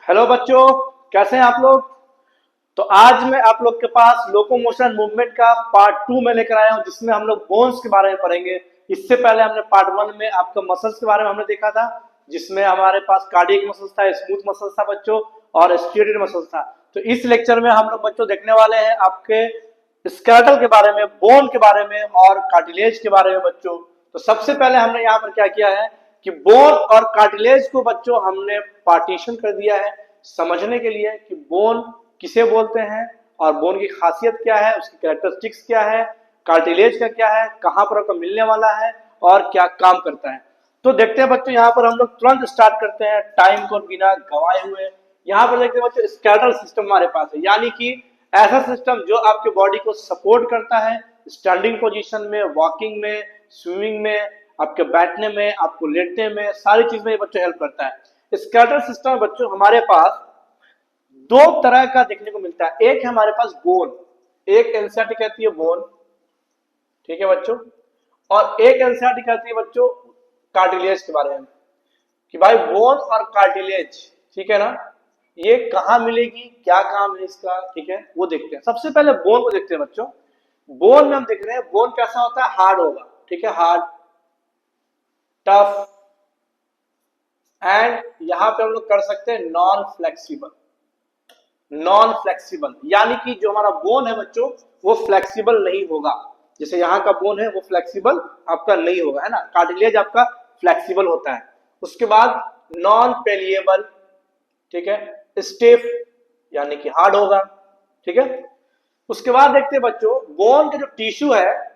Hello बच्चों, कैसे हैं आप लोग। तो आज मैं आप लोग के पास लोकोमोशन मूवमेंट का पार्ट 2 में लेकर आया हूं, जिसमें हम लोग बोन्स के बारे में पढ़ेंगे। इससे पहले हमने पार्ट 1 में आपका मसल्स के बारे में हमने देखा था, जिसमें हमारे पास कार्डियक मसल्स था, स्मूथ मसल्स था बच्चों, और स्ट्रेटेड मसल्स था। तो इस लेक्चर में हम लोग बच्चों देखने वाले हैं आपके स्केलेटल के बारे में, बोन के बारे में और कार्टिलेज के बारे में बच्चों। तो सबसे पहले हमने यहाँ पर क्या किया है कि बोन और कार्टिलेज को बच्चों हमने पार्टीशन कर दिया है, समझने के लिए कि बोन किसे बोलते हैं और बोन की खासियत क्या है, उसकी कैरेक्टरिस्टिक्स क्या है, कार्टिलेज का क्या है, कहाँ पर आपको मिलने वाला है और क्या काम करता है। तो देखते हैं बच्चों, यहाँ पर हम लोग तुरंत स्टार्ट करते हैं टाइम को बिना गवाए हुए। यहाँ पर देखते हैं बच्चों, स्केलेटल सिस्टम हमारे पास है, यानी कि ऐसा सिस्टम जो आपके बॉडी को सपोर्ट करता है स्टैंडिंग पोजीशन में, वॉकिंग में, स्विमिंग में, आपके बैठने में, आपको लेटने में, सारी चीज में ये बच्चों हेल्प करता है। स्केलेटल सिस्टम बच्चों हमारे पास दो तरह का देखने को मिलता है। एक है हमारे पास बोन, एक एनसीईआरटी कहती है बोन, ठीक है बच्चों, और एक एनसीईआरटी कहती है बच्चों कार्टिलेज के बारे में, कि भाई बोन और कार्टिलेज, ठीक है ना, ये कहाँ मिलेगी, क्या काम है इसका, ठीक है, वो देखते हैं। सबसे पहले बोन को देखते हैं बच्चों। बोन में हम देख रहे हैं बोन कैसा होता है, हार्ड होगा, ठीक है, हार्ड, टफ, एंड यहां पे हम लोग कर सकते हैं नॉन फ्लेक्सिबल। नॉन फ्लेक्सिबल यानी कि जो हमारा बोन है बच्चों वो फ्लेक्सिबल नहीं होगा। जैसे यहाँ का बोन है वो फ्लेक्सिबल आपका नहीं होगा, है ना। कार्टिलेज आपका फ्लेक्सिबल होता है। उसके बाद नॉन पेलिएबल, ठीक है, स्टिफ यानी कि हार्ड होगा, ठीक है। उसके बाद देखते हैं बच्चों बोन का जो टिश्यू है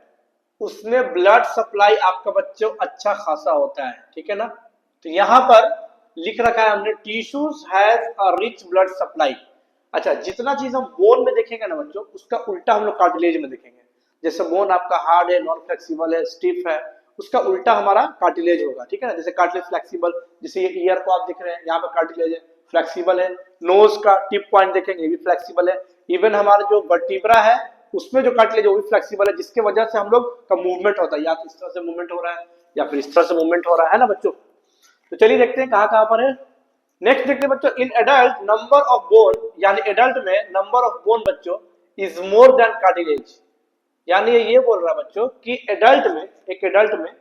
उसमें ब्लड सप्लाई आपका बच्चों अच्छा खासा होता है, ठीक है ना। तो यहां पर लिख रखा है हमने tissues has a rich blood supply. अच्छा, जितना चीज हम बोन में देखेंगे ना बच्चों उसका उल्टा हम लोग कार्टिलेज में देखेंगे। जैसे बोन आपका हार्ड है, नॉन फ्लेक्सिबल है, स्टिफ है, उसका उल्टा हमारा कार्टिलेज होगा, ठीक है ना। जैसे कार्टिलेज फ्लेक्सिबल, जैसे ये ईयर को आप दिख रहे हैं यहाँ पर कार्टिलेज है, फ्लेक्सिबल है। नोज का टिप पॉइंट देखेंगे ये भी फ्लेक्सिबल है। इवन हमारा जो वर्टिब्रा है उसमें जो कार्टिलेज है वो भी फ्लेक्सिबल है, जिसके वजह से हम लोग का मूवमेंट होता है, या तो इस तरह से मूवमेंट हो रहा है या फिर इस तरह से मूवमेंट हो रहा है ना बच्चों। तो चलिए देखते हैं कहाँ कहाँ पर है। नेक्स्ट देखते हैं बच्चों, in adult number of bone, यानी एडल्ट में नंबर ऑफ बोन बच्चों इज मोर देन कार्टिलेज। यानी ये बोल रहा है बच्चों कि एडल्ट में, एक एडल्ट में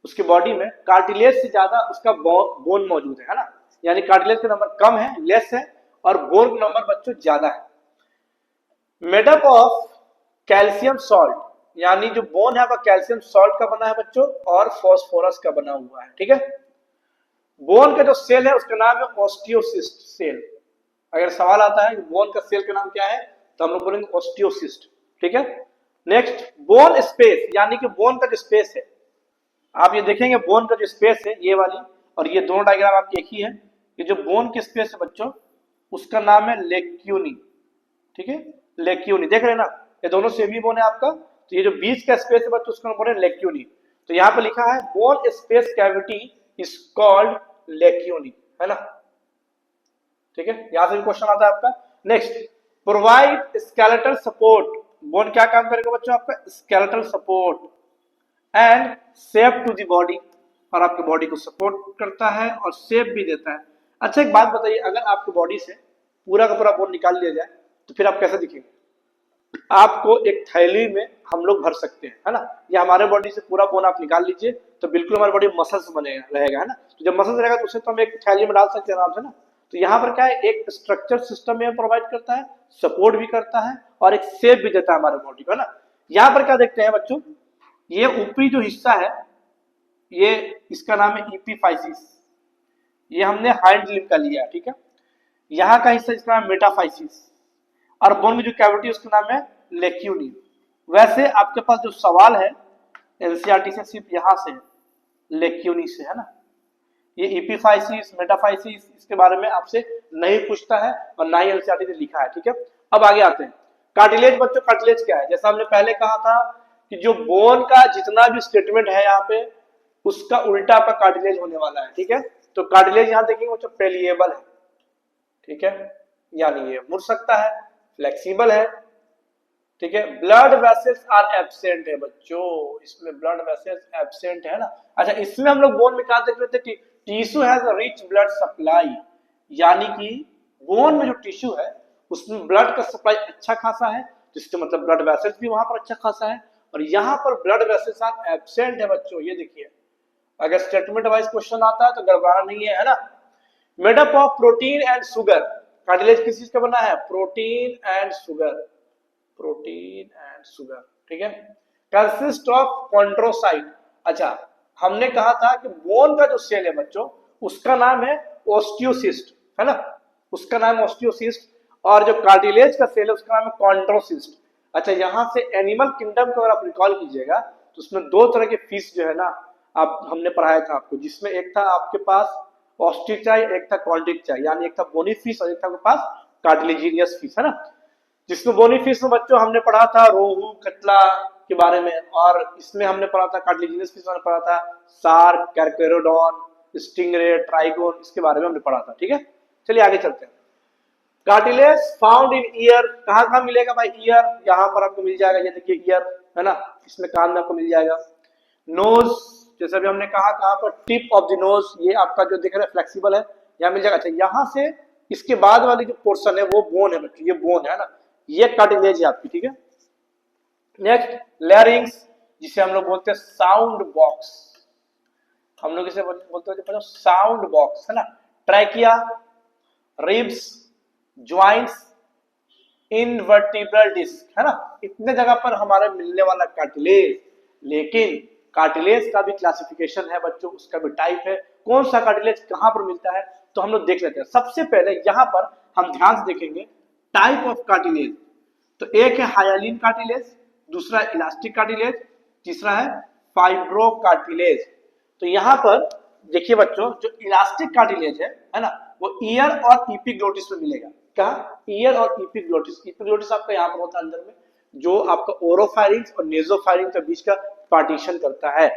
उसकी बॉडी में कार्टिलेज से ज्यादा उसका बोन मौजूद है ना। यानी कार्टिलेज का नंबर कम है, लेस है, और बोन का नंबर बच्चों ज्यादा है। मेडअप ऑफ कैल्शियम सॉल्ट, यानी जो बोन है वह कैल्शियम सॉल्ट का बना है बच्चों और फॉस्फोरस का बना हुआ है, ठीक है। बोन का जो सेल है उसका नाम है ऑस्टियोसिस्ट सेल। अगर सवाल आता है कि बोन का सेल का नाम क्या है तो हम लोग बोलेंगे ऑस्टियोसिस्ट, ठीक है। नेक्स्ट बोन स्पेस, यानी कि बोन का जो स्पेस है, आप ये देखेंगे बोन का जो स्पेस है ये वाली और ये दोनों डायग्राम आपकी एक ही है। ये जो बोन की स्पेस है बच्चों उसका नाम है लेक्यूनी, ठीक है, लेक्यूनी, देख रहे हैं ना, ये दोनों सेमी बोन है आपका। तो ये जो बीच का स्पेस है बच्चों उसका बोले लेक्यूनी। तो यहाँ पे लिखा है bone space cavity is called lacunae, है ना, ठीक है। यहां से भी क्वेश्चन आता है आपका। Next, provide skeletal support. Bone क्या काम करेगा बच्चों आपका, skeletal support and shape to the body, और आपके बॉडी को सपोर्ट करता है और शेप भी देता है। अच्छा एक बात बताइए, अगर आपकी बॉडी से पूरा का पूरा बोन निकाल लिया जाए तो फिर आप कैसे दिखेंगे। आपको एक थैली में हम लोग भर सकते हैं, है ना, या हमारे बॉडी से पूरा बोन आप निकाल लीजिए तो बिल्कुल हमारी बॉडी मसल्स बनेगा रहेगा, है ना। तो जब मसल्स रहेगा तो उसे तो हम एक थैली में डाल सकते हैं आराम से ना। तो यहाँ पर क्या है, एक स्ट्रक्चर सिस्टम में प्रोवाइड करता है, सपोर्ट भी करता है और एक शेप भी देता है हमारे बॉडी को, है ना। यहाँ पर क्या देखते हैं बच्चों, ये ऊपरी जो हिस्सा है ये इसका नाम है इपीफाइसिस, ये हमने हाइंड लिम्ब का लिया, ठीक है। यहाँ का हिस्सा इसका नाम मेटाफाइसिस, और बोन में जो कैविटी उसका नाम है लेक्यूनी। वैसे आपके पास जो सवाल है एनसीईआरटी से सिर्फ यहाँ से लेक्यूनी से, है ना। ये इपीफाइसिस, मेटाफाइसिस इसके बारे में आपसे नहीं पूछता है और ना ही एनसीईआरटी ने लिखा है, ठीक है। अब आगे आते हैं कार्टिलेज बच्चों। कार्टिलेज क्या है, जैसा हमने पहले कहा था कि जो बोन का जितना भी स्टेटमेंट है यहाँ पे उसका उल्टा आपका कार्टिलेज होने वाला है, ठीक है। तो कार्टिलेज यहाँ देखेंगे बच्चों पेलिएबल है, ठीक है, यानी ये मुड़ सकता है, फ्लेक्सिबल है, ठीक है। ब्लड वेसल्स आर एब्सेंट है बच्चों, इसमें ब्लड वेसल्स एब्सेंट है ना। अच्छा, इसमें हम लोग बोन में क्या देख रहे थे, tissue has a rich blood supply, यानी कि बोन में जो टिश्यू है उसमें ब्लड का सप्लाई अच्छा खासा है, जिसके मतलब ब्लड वेसल्स भी वहां पर अच्छा खासा है, और यहाँ पर ब्लड वेसल्स आर एब्सेंट है बच्चों। ये देखिए, अगर स्टेटमेंट वाइज क्वेश्चन आता है तो गड़बड़ा नहीं है ना। Made up of protein and sugar, cartilage किस चीज का बना है? Protein and sugar, protein and sugar, ठीक है। कंसिस्ट ऑफ कॉन्ड्रोसाइट, अच्छा हमने कहा था कि बोन का जो सेल है बच्चों उसका नाम है ओस्टियोसिस्ट, है ना, उसका नाम है ओस्टियोसिस्ट, और जो कार्टिलेज का सेल है उसका नाम है कॉन्ड्रोसिस्ट। अच्छा, यहां से एनिमल किंगडम को अगर आप रिकॉल कीजिएगा तो उसमें दो तरह के फिश जो है ना, आप हमने पढ़ाया था आपको, जिसमें एक था आपके पास ऑस्टिचाई, एक था कॉन्ड्रिचाई, यानी एक था बोनी फिश और एक था आपके पास कार्टिलेजिनियस फिश, है ना। जिसमें बोनी फिश में बच्चों हमने पढ़ा था रोहू, कतला के बारे में, और इसमें हमने पढ़ा था कार्टिलेजिनियस फिश में पढ़ा था शार्क, कैरकेरोडॉन, स्टिंगरे, ट्राइगोन, इसके बारे में हमने पढ़ा था, ठीक है। चलिए आगे चलते हैं। कार्टिलेज फाउंड इन ईयर, कहाँ कहाँ मिलेगा भाई? ईयर, यहाँ पर आपको मिल जाएगा, ये देखिए ईयर, है ना, इसमें कान में आपको मिल जाएगा। नोज, जैसे भी हमने कहा, कहाँ पर? टिप ऑफ द नोज, ये आपका जो दिख रहा है फ्लेक्सिबल है, यहाँ मिल जाएगा। अच्छा, यहाँ से इसके बाद वाली जो पोर्शन है वो बोन है बच्चों, ये बोन है ना, ये कार्टिलेज है आपकी, ठीक है। नेक्स्ट लैरिंग्स, जिसे हम लोग बोलते हैं साउंड बॉक्स, हम लोग इसे बोलते हैं साउंड बॉक्स, है ना। ट्रैकिया, रिब्स, ज्वाइंट्स, इनवर्टिब्रल डिस्क, है ना, इतने जगह पर हमारे मिलने वाला कार्टिलेज। लेकिन कार्टिलेज का भी क्लासिफिकेशन है बच्चों, उसका भी टाइप है, कौन सा कार्टिलेज कहां पर मिलता है, तो हम लोग देख लेते हैं। सबसे पहले यहां पर हम ध्यान से देखेंगे टाइप ऑफ कार्टिलेज, तो एक है हाइलिन कार्टिलेज, दूसरा इलास्टिक कार्टिलेज, तीसरा है फाइब्रो कार्टिलेज। तो यहाँ पर देखिए बच्चों, जो इलास्टिक कार्टिलेज है ना, वो ईयर और इपिग्लोटिस में मिलेगा। कहा? ईयर और इपिग्लोटिस। इपिग्लोटिस आपका यहाँ पर होता है अंदर में, जो आपका ओरोफायरिंग्स और नेजोफायरिंग्स के बीच का पार्टीशन करता है।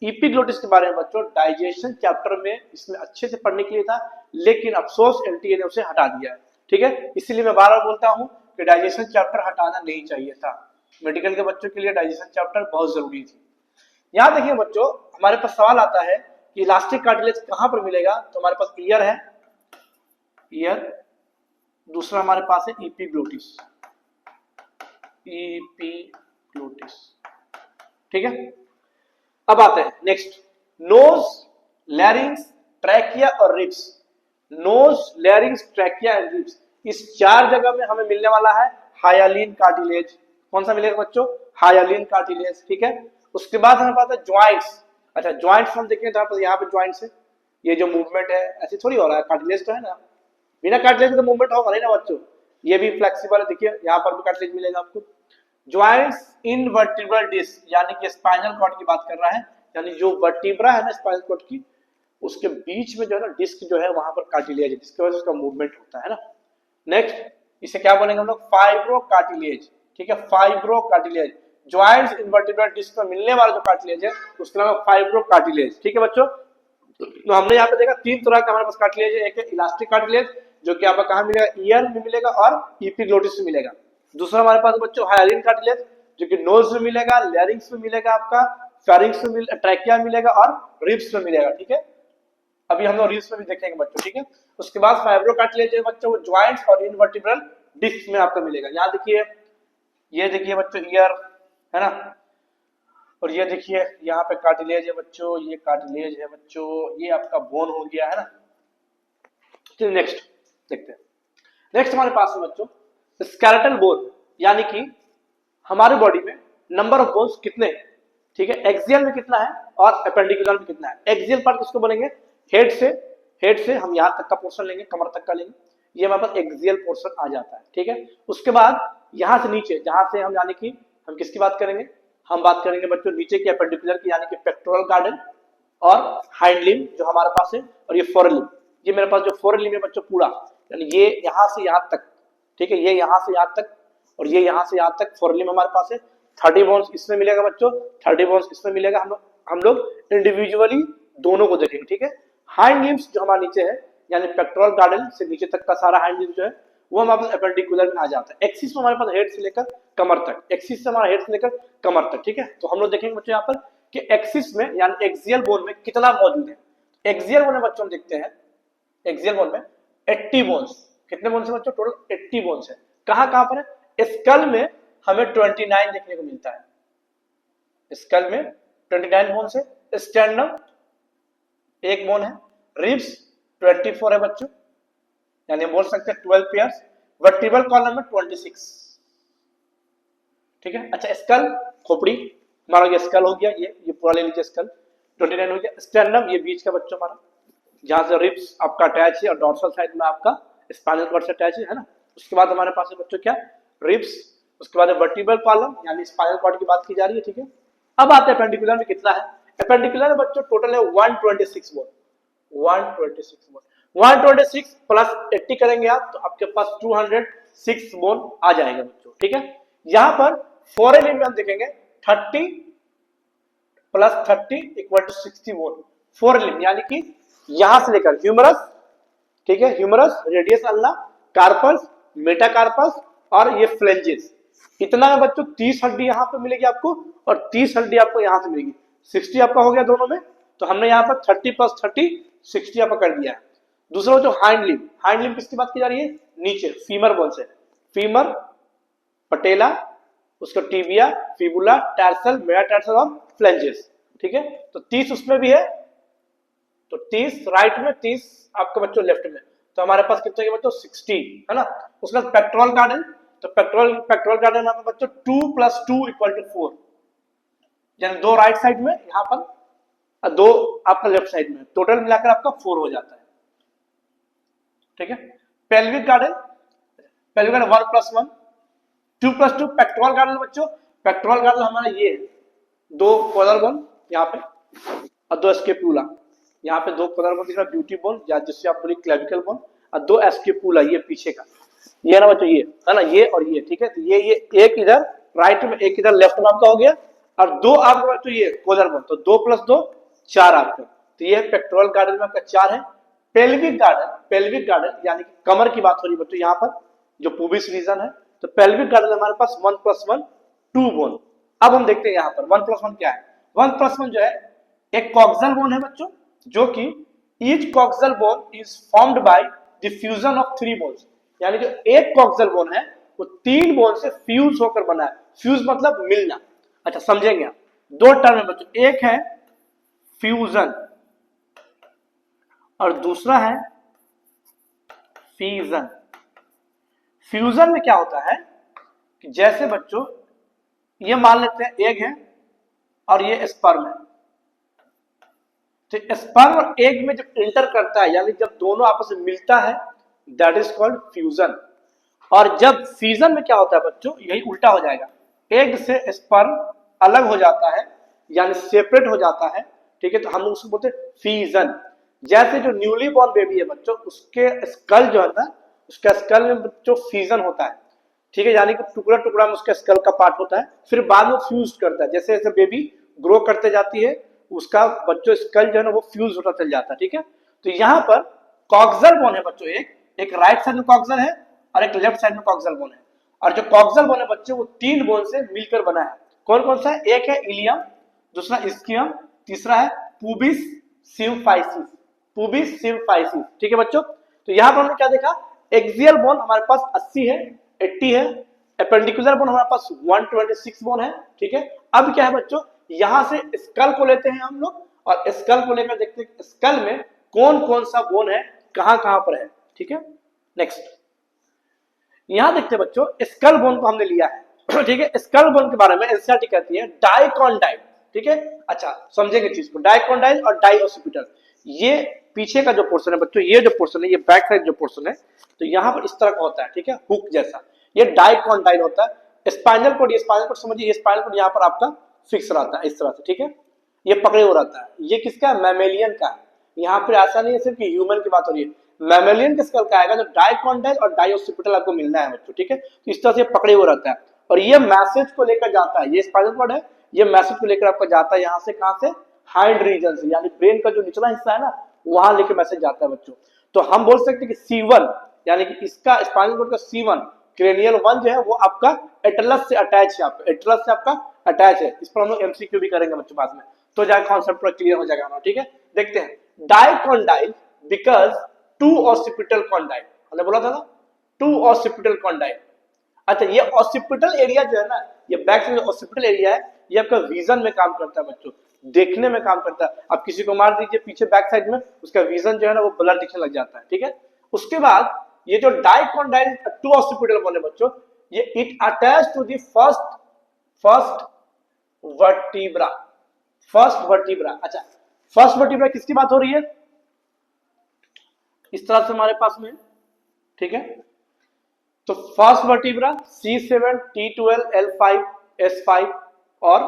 इपिग्लोटिस के बारे में बच्चों डाइजेशन चैप्टर में इसमें अच्छे से पढ़ने के लिए था, लेकिन अफसोस एलटीए ने उसे हटा दिया है, ठीक है। इसीलिए मैं बार बार बोलता हूँ कि डाइजेशन चैप्टर हटाना नहीं चाहिए था, मेडिकल के बच्चों के लिए डाइजेशन चैप्टर बहुत जरूरी थी। यहाँ देखिए बच्चों, हमारे पास सवाल आता है कि इलास्टिक कार्टिलेज कहां पर मिलेगा, तो हमारे पास ईयर है, ईयर, दूसरा हमारे पास है इपिग्लोटिस, इपिग्लोटिस, ठीक है। अब आते हैं नेक्स्ट, नोज, लैरिंग्स, ट्रैकिया और ribs. Nose, larynx, trachea and ribs, इस चार जगह में हमें मिलने वाला है हाइलिन कार्टिलेज। कौन सा मिलेगा बच्चों? हाइलिन कार्टिलेज, ठीक है। उसके बाद हमारे पास है ज्वाइंट्स। अच्छा, ज्वाइंट्स हम देखें तो यहाँ पे ज्वाइंट्स है, ये जो मूवमेंट है ऐसे थोड़ी हो रहा है, कार्टिलेज तो है ना, बिना कार्टिलेज तो मूवमेंट होगा नहीं ना बच्चों। ये भी फ्लेक्सिबल है, देखिए यहाँ पर भी कार्टिलेज मिलेगा आपको। ज्वाइंट्स इन वर्टिब्रल डिस्क, यानी कि स्पाइनल कॉर्ड की बात कर रहा है, यानी जो वर्टिब्रा है ना स्पाइनल कॉर्ड की, उसके बीच में जो है ना डिस्क जो है वहां पर कार्टिलेज है, जिसकी वजह से उसका मूवमेंट होता है ना। नेक्स्ट, इसे क्या बोलेंगे हम लोग? फाइब्रो कार्टिलेज, ठीक है, फाइब्रो कार्टिलेज। ज्वाइंट्स इन वर्टिब्रल डिस्क में मिलने वाला जो कार्टिलेज है उसका नाम है फाइब्रो कार्टिलेज, ठीक है बच्चों। तो हमने यहाँ पे देखा तीन तरह का हमारे पास कार्टिलेज है, एक है इलास्टिक कार्टिलेज जो कि आपका कहाँ मिलेगा? ईयर में मिलेगा और इपिग्लोटिस में मिलेगा। दूसरा हमारे पास बच्चों हाइलिन कार्टिलेज जो कि नोज में मिलेगा, लैरिंग्स में मिलेगा, आपका फेरिंग्स में ट्रैकिया मिलेगा और रिब्स में मिलेगा, ठीक है। अभी हम लोग रिब्स में भी देखेंगे बच्चों, ठीक है। उसके बाद फाइब्रो कार्टिलेज है बच्चों, वो ज्वाइंट्स और इनवर्टिब्रल डिस्क में आपका मिलेगा। यहाँ देखिए, ये देखिए बच्चों ईयर, है ना, और ये देखिए यहाँ पे कार्टिलेज है बच्चों, ये कार्टिलेज है बच्चों, ये आपका बोन हो गया, है ना। चलिए नेक्स्ट देखते हैं। नेक्स्ट हमारे पास है बच्चों स्केलेटल बोन, यानी कि हमारे बॉडी में नंबर ऑफ बोन्स कितने हैं, ठीक है। एक्सियल में कितना है और अपेंडिकुलर में कितना है। एक्सियल पार्ट किसको बोलेंगे? हेड से हम यहाँ तक का पोर्शन लेंगे, कमर तक का लेंगे, ये हमारे पास एक्सियल पोर्शन आ जाता है, ठीक है। उसके बाद यहाँ से नीचे, जहां से हम यानी कि हम किसकी बात करेंगे? हम बात करेंगे बच्चों नीचे की अपेंडिकुलर की, यानी कि पेक्टोरल गार्डन और हाइंड लिम्ब जो हमारे पास है, और ये फोर लिम्ब। ये मेरे पास जो फोर लिम्ब है बच्चों पूरा, यानी ये यहाँ से यहाँ तक, ठीक है, ये यहाँ से यहाँ तक और ये यहाँ से यहाँ तक फोर लिम्ब हमारे पास है। 30 बोन्स इसमें मिलेगा बच्चों, 30 बोन्स इसमें मिलेगा। हम लोग इंडिविजुअली दोनों को देखेंगे, ठीक है। हाइंड लिम्ब्स जो हमारे नीचे है, यानी पेक्टोरल गार्डन से नीचे तक का सारा हाइंड लिम्ब जो है वो हमारे पास एपेंडिकुलर में आ जाता है। एक्सिस में हमारे पास हेड से लेकर कमर तक, एक्सिस से हमारा हेड से लेकर कमर तक, ठीक है। तो हम लोग देखेंगे बच्चों यहाँ पर कि एक्सिस में यानी एक्सियल बोन में कितना मौजूद है। एक्सियल बोन में बच्चों हम देखते हैं, एक्सियल बोन में 80 बोन्स, कितने बोन्स है बच्चों? टोटल 80 बोन्स है। कहाँ कहाँ पर है? स्कल में हमें 29 देखने को मिलता है, स्कल में 29 बोन्स है। स्टर्नम एक बोन है। रिब्स 24 है बच्चों, यानी बोल सकते हैं 12 पेयर्स। वर्टिब्रल कॉलम में 26, ठीक है। अच्छा स्कल, खोपड़ी हमारा ये स्कल हो गया, ये पूरा ले लीजिए, स्कल 29 हो गया। स्टर्नम ये बीच का बच्चों हमारा, जहां से रिब्स आपका अटैच है और डॉर्सल साइड में आपका स्पाइनल कॉर्ड से अटैच है ना। उसके बाद हमारे पास है बच्चों क्या? रिब्स। उसके बाद वर्टिब्रल कॉलम यानी स्पाइनल कॉर्ड की बात की जा रही है, ठीक है। अब आते हैं अपेंडिकुलर में कितना है। अपेंडिकुलर में बच्चों टोटल है 126 बोन, 126 बोन। 126 प्लस 80 करेंगे आप तो आपके पास 206 बोन आ जाएगा बच्चों, ठीक है। यहां पर फोरेन लिम्ब में हम देखेंगे 30 plus 30 equal to 60 bone. Fore limb यानी कि यहां से लेकर ह्यूमरस, ठीक है, humerus, radius ulna, carpus, metacarpus और ये फ्लेंजेस, इतना है बच्चों। 30 हड्डी यहां पे मिलेगी आपको और 30 हड्डी आपको यहां से मिलेगी। 60 आपका हो गया दोनों में, तो हमने यहाँ पर 30 प्लस 30 60 आपका कर दिया है। दूसरा जो हाइंड लिम्ब, हाइंड लिम्ब किसकी बात की जा रही है? नीचे फीमर बोन से, फीमर, पटेला, उसका टिबिया, फिबुला, टैर्सल, मेटाटार्सल और फ्लेंजेस, ठीक है। तो 30 उसमें भी है, तो 30 राइट में, 30 आपका बच्चों लेफ्ट में, तो हमारे पास कितने के बच्चों? 60 है ना। उसके बाद पेक्टोरल गार्डन, तो पेक्टोरल गार्डन में बच्चों 2 प्लस 2 इक्वल टू 4, यानी 2 राइट साइड में यहाँ पर और 2 आपका लेफ्ट साइड में, टोटल मिलाकर आपका 4 हो जाता है, ठीक है। Pelvic garden, pelvic garden 1 plus 1, 2 plus 2। Pectoral garden बच्चों, पेक्टोरल गार्डन हमारा ये 2 कॉलर बोन यहाँ पे और 2 स्केपुला, यहाँ पे 2 कॉलर बोन दिख रहा है, ब्यूटी बोन या जिससे आप बोली क्लेविकल बोन, और 2 स्केपुला ये पीछे का, ये ना बच्चों, ये है ना, ये और ये, ठीक है। तो ये एक इधर राइट में, एक इधर लेफ्ट में आपका हो गया, और 2 आपका बच्चों ये कॉलर बोन, तो 2 प्लस 2 4 आपका, तो ये पेक्टोरल गार्डन में आपका 4 है। पेल्विक गार्डन, पेल्विक गार्डन यानी कि कमर की बात हो रही है बच्चों यहाँ पर, जो पुबिस रीजन है, तो पेल्विक गार्डन हमारे पास 1 प्लस 1 2 बोन। अब हम देखते हैं यहाँ पर 1 प्लस 1 क्या है। 1 प्लस 1 जो है एक कॉक्सल बोन है बच्चों, जो कि each coxal bone is formed by the fusion of 3 bones, यानी जो एक कॉक्सल बोन है वो 3 बोन से फ्यूज होकर बना है। फ्यूज मतलब मिलना। अच्छा समझेंगे आप, 2 टर्म है बच्चों, एक है फ्यूजन और दूसरा है फीजन। फ्यूजन में क्या होता है कि जैसे बच्चों ये मान लेते हैं एग है और ये स्पर्म है, तो स्पर्म और एग में जब इंटर करता है, यानी जब दोनों आपस में मिलता है, दैट इज कॉल्ड फ्यूजन। और जब फीजन में क्या होता है बच्चों, यही उल्टा हो जाएगा, एग से स्पर्म अलग हो जाता है यानी सेपरेट हो जाता है, ठीक है, तो हम उसको बोलते हैं फीजन। जैसे जो न्यूली बॉर्न बेबी है बच्चों, उसके स्कल जो है ना, उसका स्कल में बच्चों फीजन होता है, ठीक है, यानी कि टुकड़ा टुकड़ा में उसका स्कल का पार्ट होता है, फिर बाद में फ्यूज करता है। जैसे जैसे बेबी ग्रो करते जाती है, उसका बच्चों स्कल जो है ना वो फ्यूज होता चल जाता है, ठीक है। तो यहाँ पर कॉक्सल बोन है बच्चों, एक राइट साइड में कॉक्सल है और एक लेफ्ट साइड में कॉक्सल बोन है, और जो कॉक्सल बोन है बच्चों वो 3 बोन से मिलकर बना है। कौन कौन सा है? एक है इलियम, दूसरा इस्कियम, तीसरा है पुबिस सिम्फाइसिस, पुबिस सिम्फाइसिस, ठीक है बच्चों। तो यहाँ पर हमने क्या देखा, एक्सियल बोन हमारे पास 80 है, 80 है। एपेंडिकुलर बोन हमारे पास 126 बोन है, ठीक है। अब क्या है बच्चों, यहां से स्कल को लेते हैं हम लोग और स्कल को लेकर देखते हैं स्कल में कौन कौन सा बोन है, कहां कहां पर है, ठीक है। नेक्स्ट यहां देखते हैं बच्चों, स्कल बोन को हमने लिया है, ठीक है। स्कल बोन के बारे में एनसीईआरटी कहती है डाइकॉन्डाइल, ठीक है। अच्छा समझेंगे चीज को, डाइकॉन्डाइल और डाइओसिपिटल, ये पीछे का जो पोर्शन है बच्चों, ये जो पोर्शन है, ये बैक साइड जो पोर्शन है, तो यहाँ पर इस तरह का होता है, ठीक है, हुक जैसा, ये डाइकॉन्डाइल होता है। स्पाइनल कोड, ये स्पाइनल कोड समझिए, ये स्पाइनल कोड यहाँ पर आपका फिक्स रहता है इस तरह से, ठीक है, ये पकड़े हुए रहता है। ये किसका है? मैमेलियन का। यहाँ पर ऐसा नहीं है सिर्फ ह्यूमन की बात हो रही है, मैमेलियन के स्कल का आएगा, जो डाइकॉन्डाइल और डाइओसिपिटल आपको मिलना है बच्चों, ठीक है। तो इस तरह से पकड़े हुए रहता है और ये मैसेज को लेकर जाता है, ये स्पाइनल कोड है, ये मैसेज को लेकर आपका जाता है यहाँ से, कहां से? हाइंड रीजन से, यानी ब्रेन का जो निचला हिस्सा है ना, वहां लेके मैसेज जाता है बच्चों। तो हम बोल सकते हैं कि C1 यानी कि इसका स्पाइनल कोड का C1 क्रेनियल 1 जो है वो आपका एटलस से अटैच है, आपका एटलस से आपका अटैच है। इस पर हम लोग एमसीक्यू भी करेंगे बच्चों बाद में, तो जाएगा कॉन्सेप्ट पूरा क्लियर हो जाएगा, ठीक है। देखते हैं डाइकॉन्डाइल बिकॉज 2 ऑसिपिटल कॉन्डाइल, हमने बोला था ना टू ऑसिपिटल कॉन्डाइल। अच्छा, ये ऑसिपिटल एरिया जो है ना, ये बैक से जो ऑसिपिटल एरिया है, ये आपका विजन में काम करता है बच्चों, देखने में काम करता है। अब किसी को मार दीजिए पीछे बैक साइड में, उसका विजन जो है ना वो ब्लर दिखने लग जाता है, ठीक है। उसके बाद ये जो डाइकॉन्डाइल टू ऑसिपिटल बोन है बच्चों, ये it attach to the first vertebra. First vertebra, अच्छा फर्स्ट वर्टिब्रा किसकी बात हो रही है, इस तरह से हमारे पास में, ठीक है। तो first vertebra C7, T12, L5, S5 और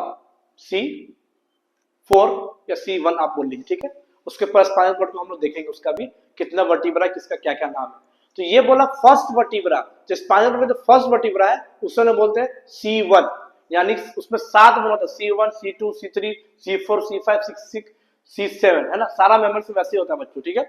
C4 या C1 आप बोल लीजिए, ठीक है। उसके पर स्पाइनल कॉर्ड को हम लोग देखेंगे, उसका भी कितना वर्टिब्रा है, किसका क्या क्या नाम है। तो ये बोला फर्स्ट वर्टिब्रा, जो स्पाइनल कॉर्ड में जो फर्स्ट वर्टिब्रा है उसे बोलते हैं C1, यानी उसमें 7 बोला था, C1, C2, C3, C4, C5, C6, C7, है ना, सारा मेंबर से वैसे होता है बच्चों, ठीक है।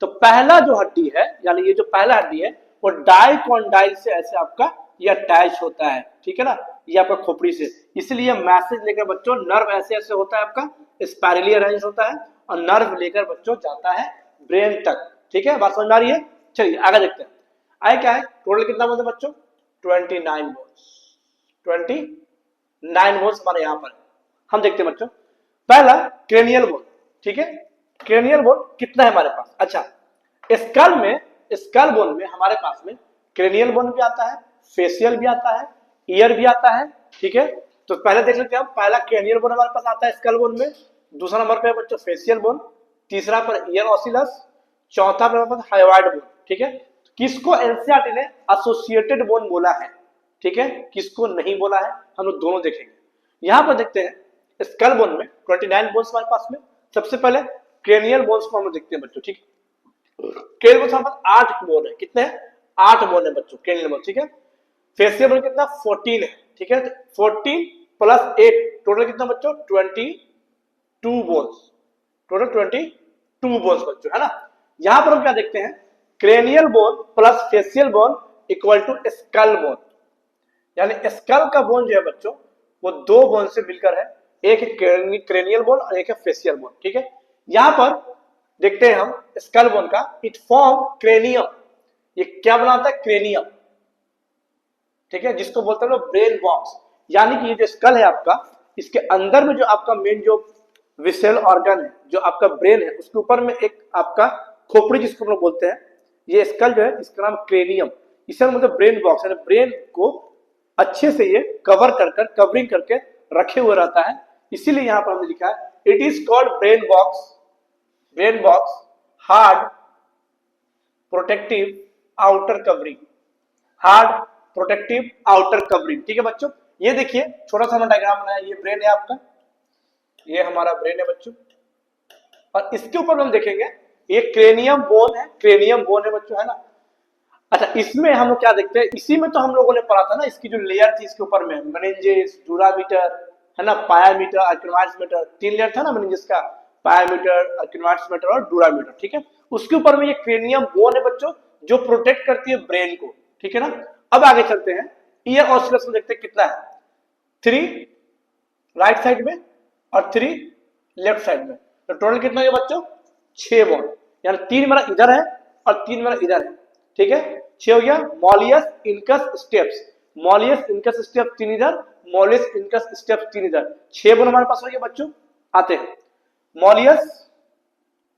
तो पहला जो हड्डी है, यानी ये जो पहला हड्डी है वो डाइकॉन्डाइल से ऐसे आपका ये अटैच होता है, ठीक है ना, ये आपका खोपड़ी से। इसलिए मैसेज लेकर बच्चों नर्व ऐसे ऐसे होता है आपका, स्पाइरली अरेंज होता है और नर्व लेकर बच्चों जाता है ब्रेन तक, ठीक है। बात समझ आ रही है। चलिए आगे देखते हैं। आए क्या है, टोटल कितना बोलते हैं बच्चों, 29 बोन्स। 29 बोन्स हमारे यहां पर हम देखते हैं बच्चों। पहला क्रेनियल बोन, ठीक है। क्रेनियल बोन कितना है हमारे पास, अच्छा स्कल बोन में हमारे पास में क्रेनियल बोन भी आता है, फेशियल भी आता है, ईयर भी आता है, ठीक है। तो पहले देख लेते हैं हम, पहला क्रेनियल बोन हमारे पास आता है स्कल बोन में, दूसरा नंबर पे बच्चों फेशियल बोन, तीसरा पर ईयर ऑसिलस, चौथा पर हमारे पास हाइवाइड बोन, ठीक है। किसको एनसीईआरटी ने एसोसिएटेड बोन बोला है, ठीक है, किसको नहीं बोला है, हम लोग दोनों देखेंगे। यहां पर देखते हैं स्कल बोन में 29 बोन्स हमारे पास में। सबसे पहले क्रेनियल बोन्स को हम लोग देखते हैं बच्चों, ठीक है। क्रेनियल बोन्स हमारे पास 8 बोन है, कितने हैं, 8 बोन है बच्चों क्रेनियल बोन, ठीक है। फेशियल बोन कितना 14 है, ठीक है। 14 प्लस 8 टोटल कितना बच्चों, 22 बोन्स, टोटल 22 बोन्स बच्चों, है ना। यहां पर हम क्या देखते हैं, cranial bone plus facial bone equal to skull bone, यानी स्कल का बोन जो है बच्चों वो 2 बोन से मिलकर है, एक है क्रेनियल बोन और एक है फेशियल बोन, ठीक है। यहां पर देखते हैं हम स्कल बोन का, इट फॉर्म क्रेनियम, ये क्या बनाता है, क्रेनियम, ठीक है, जिसको बोलते हैं लोग ब्रेन बॉक्स। यानी कि ये जो स्कल है आपका, इसके अंदर में जो आपका मेन जो विसेल ऑर्गन है, जो आपका ब्रेन है, उसके ऊपर में एक आपका खोपड़ी जिसको हम लोग बोलते हैं, ये स्कल जो है इसका नाम क्रेनियम, इसे मतलब ब्रेन बॉक्स, यानी ब्रेन को अच्छे से ये कवरिंग करके रखे हुए रहता है। इसीलिए यहां पर हमने लिखा है it is called brain box hard protective outer covering, hard protective outer covering, ठीक है बच्चों। ये देखिए छोटा सा हमने डायग्राम बनाया, ये ब्रेन है आपका, ये हमारा ब्रेन है बच्चों, और इसके ऊपर हम देखेंगे ये क्रेनियम बोन है बच्चों, है ना। अच्छा, इसमें हम लोग क्या देखते हैं, इसी में तो हम लोगों ने पढ़ा था ना, इसकी जो लेयर थी इसके ऊपर में मेनिंजेस, ड्यूरामीटर, है ना, पायामीटर, अर्किनोइड्स, 3 लेयर था ना मेनिंजेस का, पायामीटर, अर्किनोइड्स और ड्यूरामीटर, ठीक है। उसके ऊपर में ये क्रेनियम बोन है बच्चों, जो प्रोटेक्ट करती है ब्रेन को, ठीक है ना। अब आगे चलते हैं, ईयर ऑसिलेशन देखते हैं कितना है, 3 राइट साइड में और 3 लेफ्ट साइड में, तो टोटल कितना है बच्चों, 6 बोन, यानी 3 मेरा इधर है और 3 मेरा इधर है, ठीक है। 6 हो गया। मॉलियस इनकस स्टेप्स, मॉलियस इनकस स्टेप 3 इधर, मॉलियस इनकस स्टेप 3 इधर, 6 बोन हमारे पास हो गया बच्चों। आते हैं मॉलियस,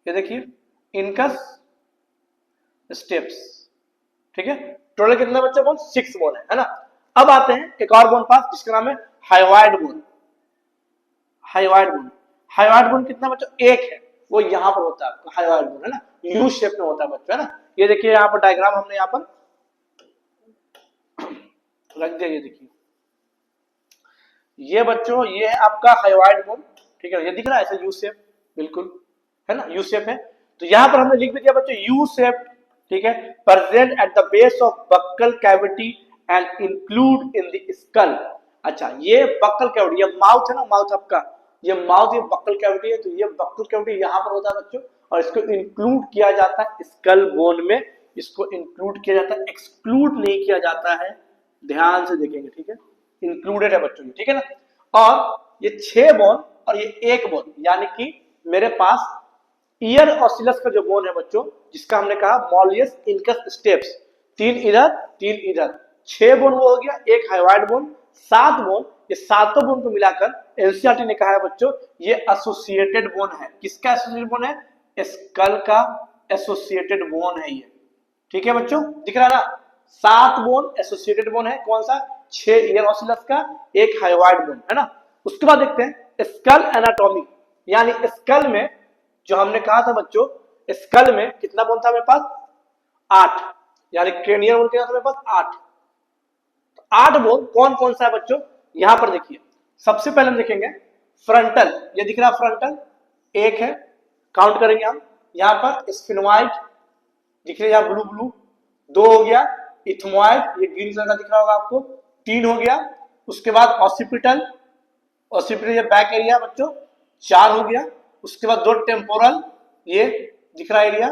ये देखिए इनकस स्टेप्स, ठीक है। टोटल कितना बच्चों बोन, 6 बोन है ना। अब आते हैं एक और बोन पास जिसका नाम है हाइवाइड बोन। हाइवाइड बोन कितना बच्चों, 1 है, वो यहां पर होता है आपका हाइवाइड बोन, है ना, यू शेप में होता है बच्चों, है ना। ये देखिए यहाँ पर डायग्राम हमने यहाँ पर रख दिया, ये देखिए, ये बच्चों ये है आपका हाइवाइड बोन, ठीक है, ये दिख रहा है ऐसे यू शेप, बिल्कुल, है ना, यू शेप है। तो यहाँ पर हमने लिख दिया बच्चों यू शेप, ठीक है, present at the base of buccal cavity and include in the skull. अच्छा, ये बक्कल कैविटी, ये माउथ है ना, माउथ आपका, ये माउथ, ये बक्कल कैविटी है, तो ये बक्कल कैविटी यहाँ पर होता है बच्चों, और इसको इंक्लूड किया जाता है स्कल बोन में, इसको इंक्लूड किया जाता है, एक्सक्लूड नहीं किया जाता है, ध्यान से देखेंगे, ठीक है, इंक्लूडेड है बच्चों, ठीक है ना। और ये 6 बोन और ये 1 बोन, यानी कि मेरे पास ईयर ऑसिलस का जो बोन है बच्चों, जिसका हमने कहा मॉलियस इनकस स्टेप्स, तीन इधर, तीन इधर, 6 बोन वो हो गया, एक हाइवाइड बोन, 7 बोन। ये सातों बोन को मिलाकर एनसीईआरटी ने कहा है बच्चों ये एसोसिएटेड बोन है। किसका एसोसिएटेड बोन है? स्कल का एसोसिएटेड बोन है ये। ठीक है बच्चों, दिख रहा है ना? 7 बोन एसोसिएटेड बोन है। कौन सा? 6 ईयर ऑसिलस का, एक हाइवाइड बोन, है ना? उसके बाद देखते हैं स्कल एनाटॉमी, यानी स्कल में जो हमने कहा था बच्चों, स्कल में कितना बोन था मेरे पास? 8, यानी क्रेनियल बोन कितना था मेरे पास? 8। 8 बोन कौन कौन सा है बच्चों? यहां पर देखिए, सबसे पहले हम देखेंगे फ्रंटल, ये दिख रहा फ्रंटल, एक है, काउंट करेंगे हम। यहां पर स्फिनोइड दिख रहा है ब्लू ब्लू, 2 हो गया। इथमोइड, ये ग्रीन कलर का दिख रहा होगा आपको, 3 हो गया। उसके बाद ऑसिपिटल, ऑसिपिटल ये बैक एरिया बच्चों, 4 हो गया। उसके बाद 2 टेम्पोरल, ये दिख रहा एरिया,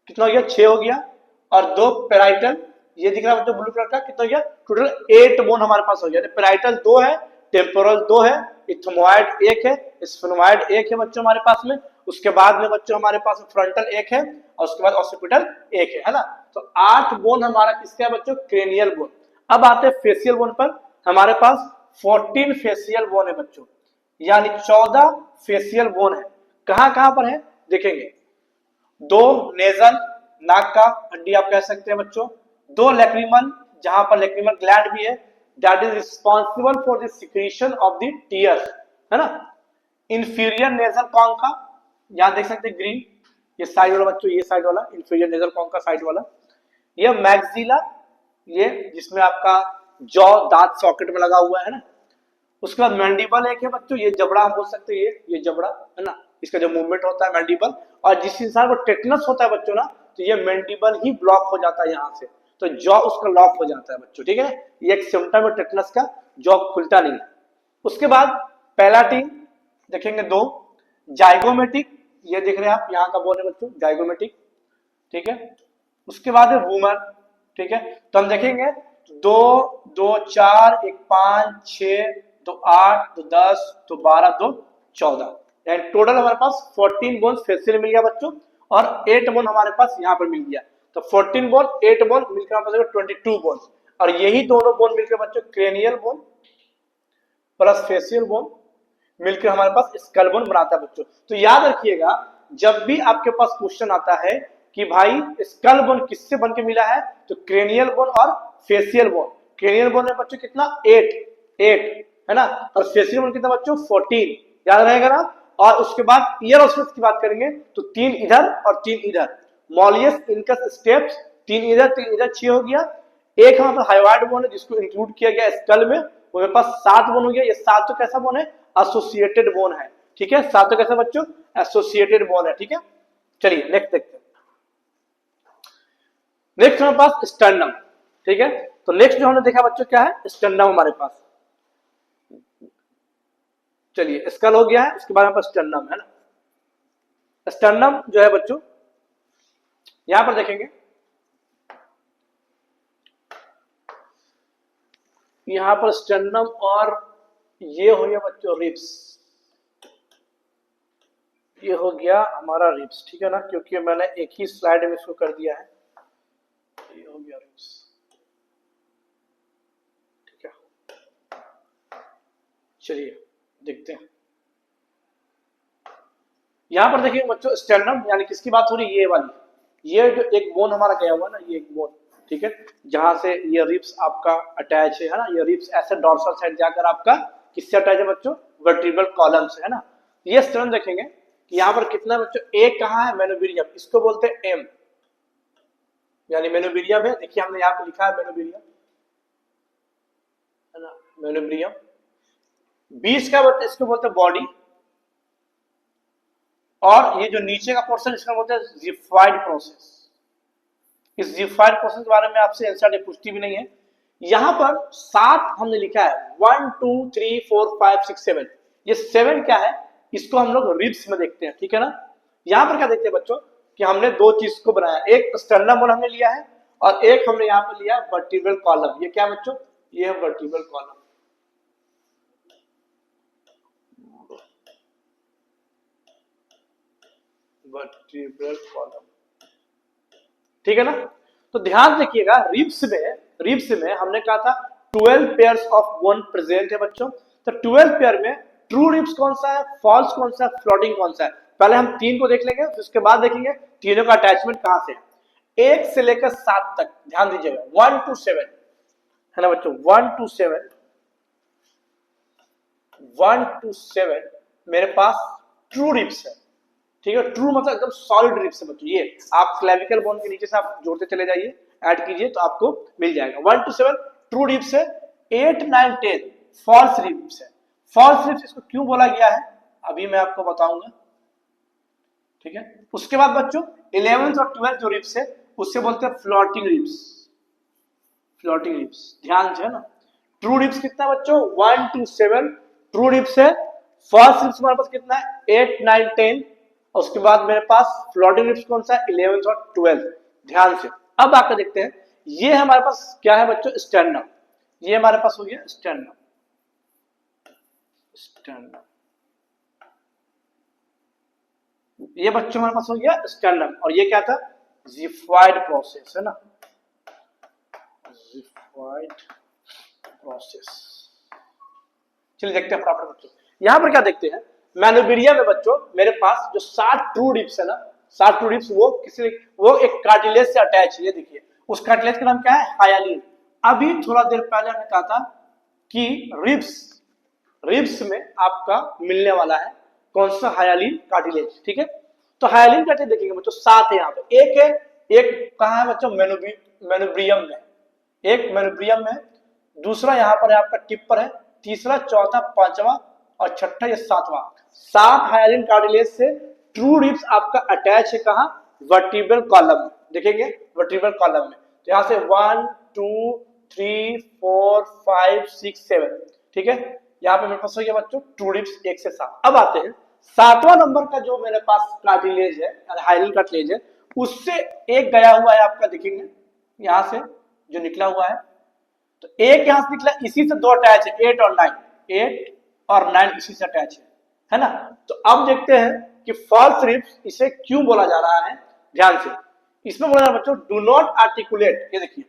कितना हो गया? 6 हो गया। और 2 पेराइटल, ये दिख रहा है बच्चों ब्लू कलर का, कितना हो गया? टोटल 8 बोन हमारे पास हो गया। पेराइटल 2 है, टेम्पोरल 2 है, इथमोइड 1 है, स्फिनोइड 1 है बच्चों हमारे पास में। उसके बाद में बच्चों हमारे पास फ्रंटल 1 है, और उसके बाद ऑसिपिटल 1 है ना? तो 8 बोन हमारा किसका है बच्चों? Cranial bone. अब आते हैं फेसियल बोन पर। हमारे पास 14 फेसियल बोन है बच्चों, यानी 14 फेसियल बोन है। कहां कहां पर है देखेंगे? 2 नेजल, नाक का हड्डी आप कह सकते हैं बच्चों। 2 लैक्रिमल, जहां पर लैक्रिमल ग्लैंड भी है, that is responsible for the secretion of the tears, है ना? इंफीरियर नेजल कॉन्का, यहां देख सकते हैं ग्रीन, ये साइड वाला बच्चों, ये साइड वाला इंफीरियर नेजल कॉन्का साइड वाला। ये मैक्सिला, ये जिसमें आपका जॉ दांत सॉकेट में लगा हुआ है ना। उसके बाद मैंडिबल एक है बच्चों, ये जबड़ा हम बोल सकते हैं, ये जबड़ा है ना, इसका जो मूवमेंट होता है मैंडिबल। और जिस इंसान को टेटनस होता है बच्चों ना, तो ये मैंडिबल ही ब्लॉक हो जाता है यहाँ से, तो जॉ उसका लॉक हो जाता है बच्चों। ठीक है, ये एक सिम्टम है टेटनस का, जॉ खुलता नहीं है। उसके बाद पैलाटिन देखेंगे 2, जाइगोमेटिक, ये देख रहे हैं आप, यहाँ का बोन है बच्चों जाइगोमेटिक। ठीक है, उसके बाद है वूमर। ठीक है, तो हम देखेंगे 2 2 4 1 5 6 2 8 2 10 2 12 2 14, यानी टोटल हमारे पास 14 बोन्स फेसियल मिल गया बच्चों, और 8 बोन हमारे पास यहाँ पर मिल गया। तो 14 बोन 8 बोन मिलकर हमारे पास 22 बोन, और यही दोनों बोन मिलकर बच्चों cranial bone plus facial bone मिलकर हमारे पास स्कल बोन बनाता है बच्चों। तो याद रखिएगा, जब भी आपके पास क्वेश्चन आता है कि भाई स्कल बोन किससे बन के मिला है, तो क्रेनियल बोन और फेसियल बोन। क्रेनियल बोन में बच्चों कितना? 8 है ना, और फेसियल बोन कितना बच्चों? 14, याद रहेगा ना। और उसके बाद ईयर ऑसिलस की बात करेंगे तो 3 इधर और 3 इधर, मॉलियस इनकस स्टेप्स, 3 इधर 3 इधर, 6 हो गया। एक हमारे पास हाइवाइड बोन है जिसको इंक्लूड किया गया स्कल में, वो मेरे पास 7 बोन हो गया। ये 7 तो कैसा बोन है? एसोसिएटेड बोन है। ठीक है, 7 तो कैसा बच्चों? एसोसिएटेड बोन है। ठीक है, चलिए नेक्स्ट देखते हैं। नेक्स्ट हमारे पास स्टर्नम। ठीक है, तो नेक्स्ट जो हमने देखा बच्चों क्या है? स्टर्नम हमारे पास। चलिए स्कल हो गया है, उसके बाद हमारे पास स्टर्नम है ना। स्टर्नम जो है बच्चों, यहां पर देखेंगे, यहां पर स्टर्नम, और ये हो गया बच्चों रिब्स, ये हो गया हमारा रिब्स। ठीक है ना, क्योंकि मैंने एक ही स्लाइड में इसको कर दिया है। ये हो गया रिब्स। ठीक है, चलिए देखते हैं। यहां पर देखिए बच्चों स्टर्नम, यानी किसकी बात हो रही है? ये वाली, ये जो एक बोन हमारा गया हुआ ना, ये एक बोन, ठीक है, जहां से ये रिब्स आपका अटैच है ना। ये रिब्स ऐसे डॉर्सल साइड जाकर आपका किससे अटैच है बच्चों? वर्टिब्रल कॉलम से, है ना। ये स्टर्नम देखेंगे कि यहाँ पर कितना बच्चों? एक कहाँ है? मेनोबिरियम, इसको बोलते हैं एम, यानी मेनोबिरियम है। देखिए हमने यहाँ पे लिखा है मेनोबिरियम, है ना, मेनोबिरियम। 20 का बच्चा इसको बोलते हैं बॉडी, और ये जो नीचे का पोर्शन इसका बोलते हैं जिफाइड प्रोसेस। इस जिफाइड प्रोसेस के बारे में आपसे एनसीईआरटी पूछती भी नहीं है। यहां पर 7 हमने लिखा है, 1 2 3 4 5 6 7, ये 7 क्या है? इसको हम लोग रिब्स में देखते हैं। ठीक है ना, यहां पर क्या देखते हैं बच्चों कि हमने 2 चीज को बनाया, एक स्टर्नम बोन हमने लिया है, और एक हमने यहाँ पर लिया वर्टिब्रल कॉलम। ये क्या बच्चों? ये है वर्टिब्रल कॉलम। वर्टिब्रल कॉलम, ठीक है ना। तो ध्यान रखिएगा, रिब्स में हमने कहा था 12 पेयर्स ऑफ बोन प्रेजेंट है बच्चों। तो 12 पेयर में ट्रू रिब्स कौन सा है, फॉल्स कौन सा है, फ्लोटिंग कौन सा है, पहले हम 3 को देख लेंगे, फिर उसके बाद देखेंगे तीनों का अटैचमेंट कहां से है। 1 से लेकर 7 तक ध्यान दीजिएगा, 1 to 7 है ना बच्चों, 1 to 7 मेरे पास ट्रू रिब्स है। ठीक है, ट्रू मतलब एकदम सॉलिड रिब्स है बच्चों। ये आप क्लेविकल बोन के नीचे से आप जोड़ते चले जाइए, ऐड कीजिए तो आपको मिल जाएगा। 1 to 7 ट्रू रिब्स है, 8, 9, 10 फॉल्स रिब्स है। फॉल्स रिब्स इसको क्यों बोला गया है अभी मैं आपको बताऊंगा। ठीक है, उसके बाद बच्चों 11th और 12th जो रिब्स है उससे बोलते हैं फ्लोटिंग रिब्स। फ्लोटिंग रिब्स ध्यान से है ना। ट्रू रिब्स कितना बच्चों, 1 to 7 ट्रू रिब्स है। फॉल्स रिब्स हमारे पास कितना है, 8, 9, 10। और उसके बाद मेरे पास फ्लोटिंग रिब्स कौन सा है, 11th और 12th। ध्यान से अब आकर देखते हैं, ये हमारे पास क्या है बच्चों, स्टर्नम। ये हमारे पास हो गया स्टर्नम। ये बच्चों हमारे पास हो गया स्टर्नम, और ये क्या था, जिफॉइड प्रोसेस है ना, जिफॉइड प्रोसेस। चलिए देखते हैं फटाफट बच्चों, यहां पर क्या देखते हैं, मैनोबिरिया में बच्चों मेरे पास जो 7 ट्रू रिब्स है ना, 7 ट्रू रिब्स वो एक कार्टिलेज से अटैच है। ये देखिए, उस कार्टिलेज का नाम क्या है, हायालिन। अभी थोड़ा देर पहले हमने कहा था कि रिब्स में आपका मिलने वाला है कौन सा, हायालिन कार्टिलेज। ठीक है, तो हायालिन कार्टिलेज देखेंगे बच्चों 7 है यहाँ पे। एक कहाँ है बच्चों, मेनोब्रियम में, एक मेनोब्रियम में, दूसरा यहाँ पर है आपका टिप पर है, तीसरा, चौथा, पांचवा और छठा, ये 7वां। 7 हायालिन कार्टिलेज से ट्रू रिब्स आपका अटैच है कहाँ, वर्टिब्रल कॉलम में। देखेंगे वर्टिब्रल कॉलम में, तो यहाँ से 1, 2, 3, 4, 5, 6, 7। ठीक है, यहाँ पे मेरे पास हो गया बच्चों ट्रू रिब्स 1 से 7। अब आते हैं 7वां नंबर का जो मेरे पास कार्टिलेज है, हायालिन कार्टिलेज है, उससे एक गया हुआ है आपका, देखेंगे यहाँ से जो निकला हुआ है, तो एक यहां से निकला, इसी से 2 अटैच है, 8 और 9, 8 और 9 इसी से अटैच है ना। तो अब देखते हैं कि फॉल्स रिब्स इसे क्यों बोला जा रहा है। ध्यान से, इसमें बोला जा रहा है बच्चों, डू नॉट आर्टिकुलेट। ये देखिए,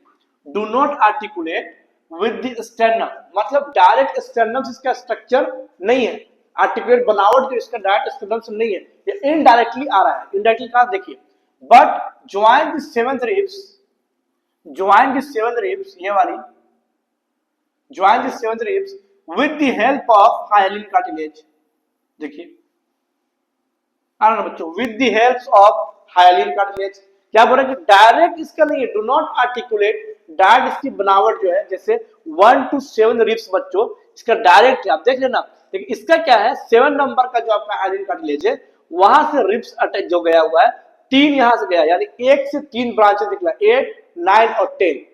do not articulate with the sternum, मतलब डायरेक्ट स्टर्नम से इसका स्ट्रक्चर नहीं है, आर्टिकुलेट बनावट जो इसका डायरेक्ट स्टर्नम से नहीं है, ये इनडायरेक्टली आ रहा है। इनडायरेक्टली कहां, देखिए, but join the 7th ribs, join the 7th ribs, ये वाली join the 7th ribs with the help of hyaline cartilage। देखिए आ रहा ना बच्चों, with the help of hyaline cartilage। क्या बोल रहे हैं कि डायरेक्ट इसका नहीं है, डू नॉट आर्टिकुलेट, डायरेक्ट इसकी बनावट जो है जैसे 1 to 7 रिब्स बच्चों इसका डायरेक्ट है, आप देख लेना। लेकिन इसका क्या है, 7 नंबर का जो आपका हाइलिन कार्टिलेज है वहां से रिब्स अटैच जो गया हुआ है, 3 यहां से गया, यानी 1 से 3 ब्रांचेस निकला, 8, 9 और 10।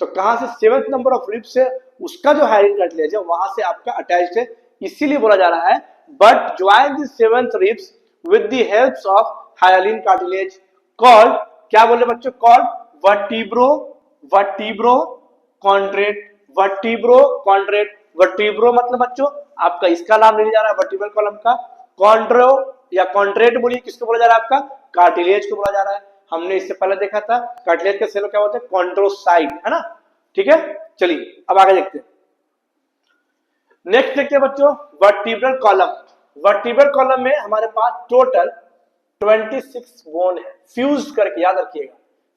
तो कहां से 7th नंबर ऑफ रिब्स है, उसका जो हाइलिन कार्टिलेज है वहां से आपका अटैच्ड है, इसीलिए बोला जा रहा है but join the 7th ribs with the help of hyaline cartilage called, क्या बोले बच्चों, called vertebro Conrad. Vertebro Conrad, vertebro मतलब बच्चों आपका इसका नाम नहीं जा रहा है वर्टिब्रल कॉलम का, कॉन्ड्रो या कॉन्ड्रेट बोलिए किसको बोला जा रहा है, आपका कार्टिलेज को बोला जा रहा है। हमने इससे पहले देखा था कार्टिलेज के सेल क्या होते हैं, कॉन्ड्रोसाइट, है ना। ठीक है, चलिए अब आगे देखते हैं। नेक्स्ट देखते हैं बच्चों वर्टिब्रल कॉलम। वर्टिब्रल कॉलम में हमारे पास टोटल 26 बोन है, फ्यूज करके, याद रखिएगा,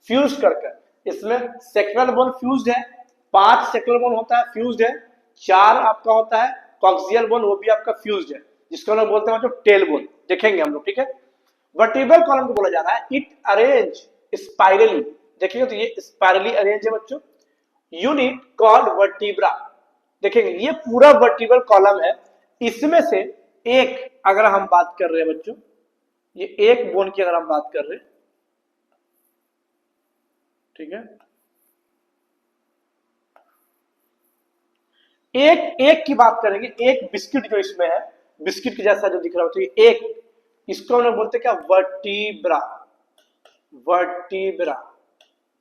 फ्यूज करके। इसमें सेक्टरल बोन फ्यूज्ड है, 5 सेक्टरल बोन होता है फ्यूज्ड है, 4 आपका होता है कॉक्सियल बोन, वो भी आपका फ्यूज्ड है, जिसको हम लोग बोलते हैं बच्चों टेल बोन, देखेंगे हम लोग। ठीक है, वर्टिब्रल कॉलम को बोला जा रहा है इट अरेंज स्पाइरली, देखिए तो ये स्पाइरली अरेंज है बच्चों, यूनिट कॉल्ड वर्टिब्रा। देखेंगे ये पूरा वर्टिब्रल कॉलम है, इसमें से एक अगर हम बात कर रहे हैं बच्चों, ये एक बोन की अगर हम बात कर रहे हैं, ठीक है, एक की बात करेंगे, एक बिस्किट जो इसमें है, बिस्किट के जैसा जो दिख रहा है, तो एक, इसको हम लोग बोलते हैं क्या, वर्टिब्रा। वर्टिब्रा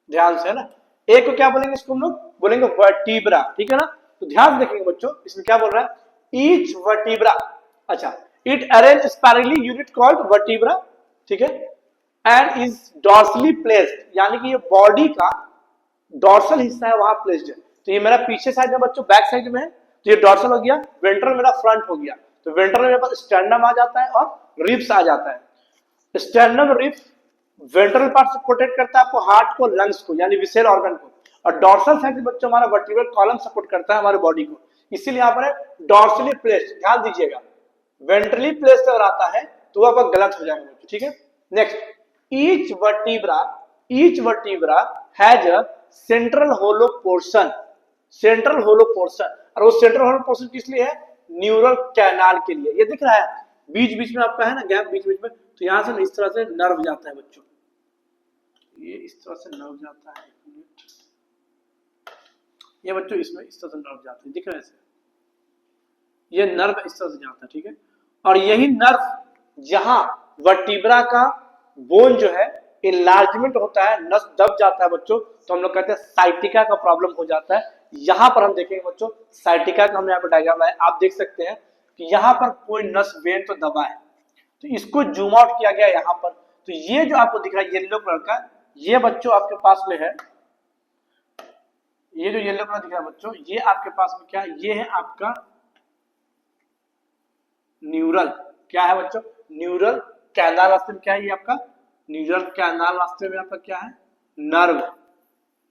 ध्यान से है ना, एक को क्या बोलेंगे, इसको हम लोग बोलेंगे वर्टिब्रा। ठीक है ना, तो ध्यान से देखेंगे बच्चों, इसमें क्या बोल रहा है, ईच वर्टिब्रा, अच्छा, it arrange spirally unit called vertebra. ठीक है, एंड इज डॉर्सली प्लेस्ड, यानी कि ये बॉडी का डॉर्सल हिस्सा है वहां प्लेस्ड है। तो ये मेरा पीछे साइड में बच्चों बैक साइड में है, तो ये डॉर्सल हो गया, वेंट्रल मेरा फ्रंट हो गया। तो वेंट्रल मेरे पास स्टर्नम आ जाता है और रिब्स आ जाता है। स्टर्नम रिब्स वेंट्रल पार्ट से प्रोटेक्ट करता है आपको हार्ट को, लंग्स को, यानी विसेल ऑर्गन को, और डॉर्सल साइड बच्चों हमारा वर्टिब्रल कॉलम सपोर्ट करता है हमारे बॉडी को। इसीलिए यहाँ पर डॉर्सली प्लेस्ड, ध्यान दीजिएगा, वेंट्रली प्लेस्ड अगर आता है तो वह आपका गलत हो जाएगा बच्चों, ठीक है। Next, each vertebra has a central hollow portion, central hollow portion, और वो सेंट्रल होलो पोर्शन किस लिए है? न्यूरल कैनाल के लिए। ये दिख रहा है बीच बीच में आपका है ना गैप बीच बीच में, तो यहां से इस तरह से नर्व जाता है बच्चों, ये इस तरह से नर्व जाता है, ये बच्चों इसमें इस तरह से नर्व जाता है, दिख रहा है ऐसे, ये नर्व इस तरह से जाता है, ठीक है। और यही नर्व जहां वर्टिब्रा का बोन जो है इनलार्जमेंट होता है, नस दब जाता है बच्चों, तो हम लोग कहते हैं साइटिका का प्रॉब्लम हो जाता है। यहां पर हम देखेंगे बच्चों साइटिका का हमने यहाँ पर डायग्राम लाया, आप देख सकते हैं कि यहाँ पर कोई नस वेन तो दबा है, तो इसको जूम आउट किया गया यहाँ पर। तो ये जो आपको दिख रहा है येलो कलर का, ये बच्चों आपके पास में है, ये जो येलो कलर दिख रहा है बच्चों, ये आपके पास में क्या है? ये है आपका न्यूरल, क्या है बच्चों? Neural canal. रास्ते में क्या है? ये आपका न्यूरल कैनाल रास्ते में आपका क्या है? नर्व,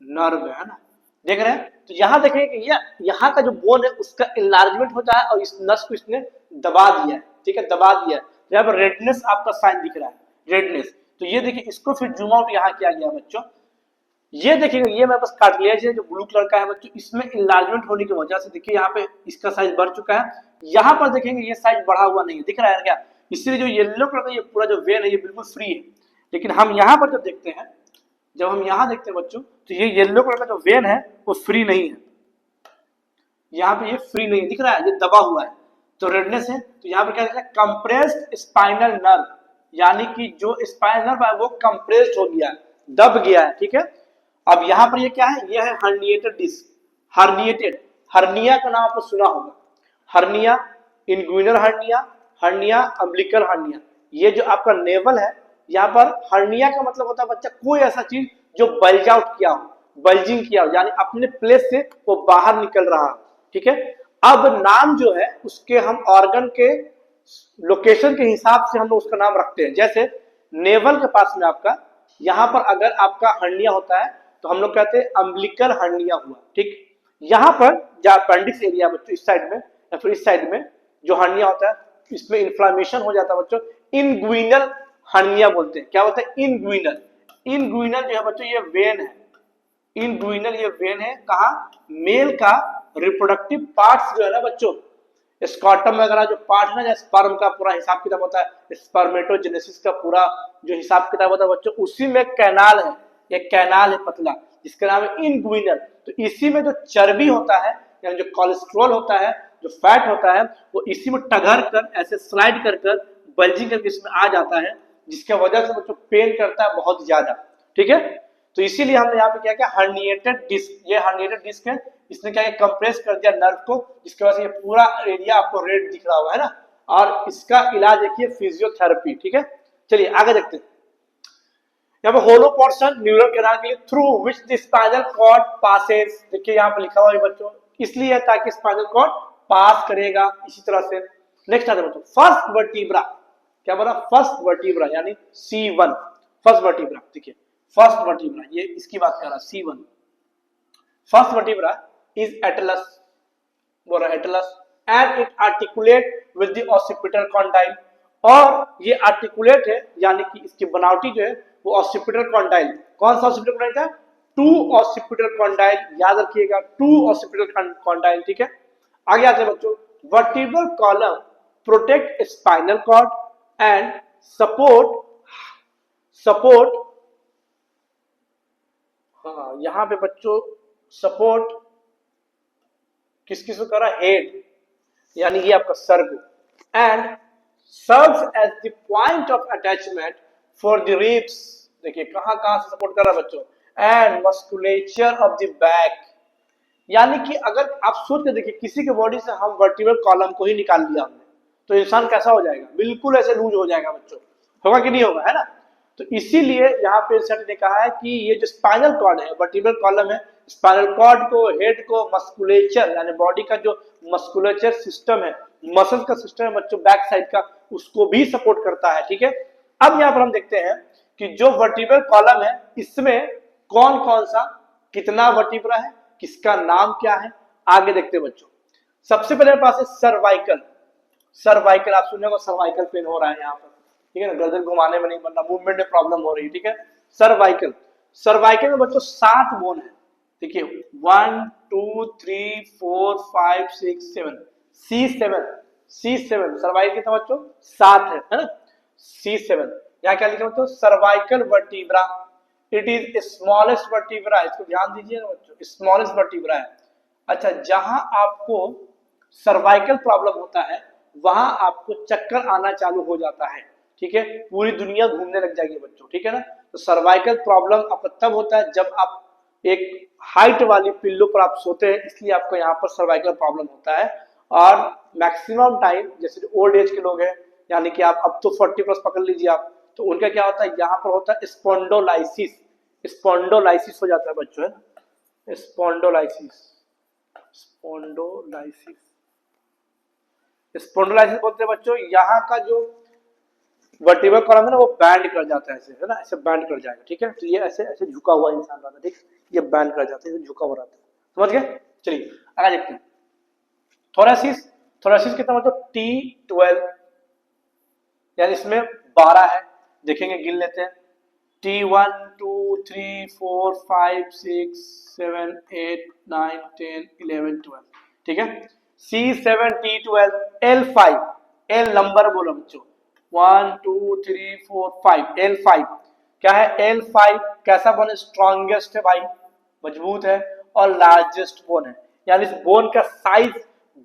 नर्व है ना, देख रहे हैं। तो यहाँ देखेंगे कि ये यहाँ का जो बोन है उसका इनलार्जमेंट होता है और इस नस को इसने दबा दिया है, ठीक है, दबा दिया है। यहाँ पर रेडनेस आपका साइन दिख रहा है, रेडनेस। तो ये देखिए, इसको फिर जूम आउट यहाँ किया गया बच्चों, ये देखिएगा, ये मेरे पास कार्टिलेज है जो ब्लू कलर का है बच्चों, इसमें इनलार्जमेंट होने की वजह से देखिए यहाँ पे इसका साइज बढ़ चुका है। यहाँ पर देखेंगे ये साइज बढ़ा हुआ नहीं है, दिख रहा है क्या? इसलिए जो येलो कलर का ये पूरा जो वेन है ये बिल्कुल फ्री है। लेकिन हम यहाँ पर जब देखते हैं, जब हम यहाँ देखते हैं बच्चों, तो ये येलो कलर का जो वेन है वो फ्री नहीं है, यहाँ पे ये फ्री नहीं है, दिख रहा है, ये दबा हुआ है, तो रेडनेस है। तो यहाँ पर क्या है? कंप्रेस्ड स्पाइनल नर्व, यानी कि जो स्पाइनल नर्व है वो कंप्रेस्ड हो गया, दब गया है, ठीक है। अब यहाँ पर ये क्या है? ये है हर्निएटेड डिस्क, हर्निएटेड, हर्निया का नाम आपने सुना होगा, hernia, inguinal hernia, hernia umbilical hernia. ये जो आपका नेवल है, यहाँ पर हर्निया का मतलब होता है बच्चा कोई ऐसा चीज जो बल्ज आउट किया हो, बल्जिंग किया हो, यानी अपने प्लेस से वो बाहर निकल रहा हो, ठीक है। अब नाम जो है उसके हम ऑर्गन के लोकेशन के हिसाब से हम लोग उसका नाम रखते हैं। जैसे नेवल के पास में आपका यहाँ पर अगर आपका हर्निया होता है तो हम लोग कहते हैं अम्बिलिकल हर्निया हुआ, ठीक। यहाँ पर जो अपेंडिक्स एरिया बच्चों इस साइड में या फिर इस साइड में जो हर्निया होता है, इसमें इन्फ्लामेशन हो जाता है बच्चों, इनग्विनल हर्निया बोलते हैं। क्या बोलते हैं? इनग्विनल। इनग्विनल जो है बच्चों ये वेन है, इनग्विनल ये वेन है, कहा? मेल का रिप्रोडक्टिव पार्ट्स जो है ना बच्चों, स्कॉटम वगैरह जो पार्ट है ना, स्पर्म का पूरा हिसाब किताब होता है, स्पर्मेटोजेनेसिस का पूरा जो हिसाब किताब होता है बच्चों, उसी में कैनाल है, एक कैनाल है पतला जिसका नाम है इनग्विनल। तो इसी में जो चर्बी होता है, यानी जो कोलेस्ट्रॉल होता है, जो फैट होता है, वो इसी में टघर कर ऐसे स्लाइड कर कर बल्जिंग करके इसमें आ जाता है, जिसके वजह से बच्चों पेन करता है बहुत ज्यादा, ठीक है। तो इसीलिए हमने यहाँ पे क्या किया? हर्निएटेड डिस्क, ये हर्निएटेड डिस्क है, इसने क्या किया? कंप्रेस कर दिया नर्व को, जिसकी वजह से ये पूरा एरिया आपको रेड दिख रहा होगा, है ना। और इसका इलाज देखिए फिजियोथेरेपी, ठीक है। चलिए आगे देखते हैं। यहाँ पे होलो पोर्शन न्यूरल कैनाल के लिए through which the spinal cord passes, देखिए यहाँ पे लिखा हुआ है बच्चों, इसलिए है ताकि स्पाइनल कॉर्ड पास करेगा इसी तरह से। नेक्स्ट आता है बच्चों फर्स्ट वर्टिब्रा, क्या बोला? फर्स्ट वर्टिब्रा यानी C1, फर्स्ट वर्टिब्रा, देखिए फर्स्ट वर्टिब्रा, ये इसकी बात कर रहा है C1। First vertebra is Atlas, बोल रहा है Atlas, and it articulate with the occipital condyle, और ये आर्टिकुलेट है, यानी कि इसकी बनावटी जो है वो ऑसिपिटल कॉन्डाइल। कौन सा ऑसिपिटल कॉन्डाइल था? टू ऑसिपिटल कॉन्डाइल, याद रखिएगा, टू ऑसिपिटल कॉन्डाइल, ठीक है। आगे आते हैं बच्चों, vertebral column protect spinal cord and support, हाँ यहां पे बच्चों सपोर्ट किस किस को कर रहा है? हेड, यानी ये आपका सर को, and serves as the point of attachment for the ribs, देखिए कहां कहां से सपोर्ट कर रहा है बच्चों, and musculature of the back, यानी कि अगर आप सोच के देखिए किसी के बॉडी से हम वर्टिब्रल कॉलम को ही निकाल लिया हमने, तो इंसान कैसा हो जाएगा? बिल्कुल ऐसे लूज हो जाएगा बच्चों, होगा कि नहीं होगा, है ना। तो इसीलिए यहाँ पे रिसर्च ने कहा है कि ये जो स्पाइनल कॉर्ड है, वर्टिब्रल कॉलम है, स्पाइनल कॉर्ड को, हेड को, मस्कुलेचर यानी बॉडी का जो मस्कुलेचर सिस्टम है, मसल्स का सिस्टम है बच्चों बैक साइड का, उसको भी सपोर्ट करता है। ठीक है, अब यहाँ पर हम देखते हैं कि जो वर्टिब्रल कॉलम है इसमें कौन कौन सा कितना वर्टिब्रा है, किसका नाम क्या है, आगे देखते हैं बच्चों। सबसे पहले पास है सर्वाइकल। सर्वाइकल आप सुनने को सर्वाइकल पेन हो रहा है यहाँ पर, ठीक है ना, गर्दन घुमाने में नहीं बन रहा, मूवमेंट में प्रॉब्लम हो रही है। ठीक है, सर्वाइकल। सर्वाइकल में बच्चों 7 बोन है। देखिए 1 2 3 4 5 6 7 C7 सर्वाइकल कितना बच्चों 7 है ना। C7 यहाँ क्या लिखा बच्चों, cervical vertebra, it is smallest vertebra, इसको ध्यान दीजिए बच्चों, स्मॉलेस्ट वर्टिब्रा है। अच्छा, जहां आपको सर्वाइकल प्रॉब्लम होता है वहां आपको चक्कर आना चालू हो जाता है। ठीक है, पूरी दुनिया घूमने लग जाएगी बच्चों। ठीक है ना, तो सर्वाइकल प्रॉब्लम आपको तब होता है जब आप एक हाइट वाली पिल्लो पर आप सोते हैं, इसलिए आपको यहाँ पर सर्वाइकल प्रॉब्लम होता है। और मैक्सिमम टाइम जैसे ओल्ड एज के लोग हैं, यानी कि आप अब तो 40 प्लस पकड़ लीजिए आप, तो उनका क्या होता है, यहाँ पर होता है स्पॉन्डोलाइसिस। स्पॉन्डोलाइसिस हो जाता है बच्चों, है ना, स्पॉन्डोलाइसिस। स्पॉन्डोलाइसिस स्पॉन्डोलाइसिस बोलते हैं बच्चों, यहाँ का जो वर्टिब्रल कॉलम है ना वो बैंड कर जाता है ऐसे, है ना, ऐसे बैंड कर जाएगा। ठीक है, तो ये ऐसे ऐसे झुका हुआ इंसान रहता है, ठीक, ये बैंड कर जाता है, झुका हुआ रहता है, समझ गए। चलिए आगे देखते हैं। थोरेसिस। थोरेसिस कितना मतलब T12, यानी इसमें 12 है, देखेंगे गिन लेते हैं। T1 2 3 4 5 6 7 8 9 10 11 12। ठीक है, C7 T12 L5, L number बोलो बच्चों, 1 2 3 4 5, L5 क्या है, L5 कैसा बोन है, स्ट्रॉन्गेस्ट है भाई, मजबूत है, और लार्जेस्ट बोन है, यानी इस बोन का साइज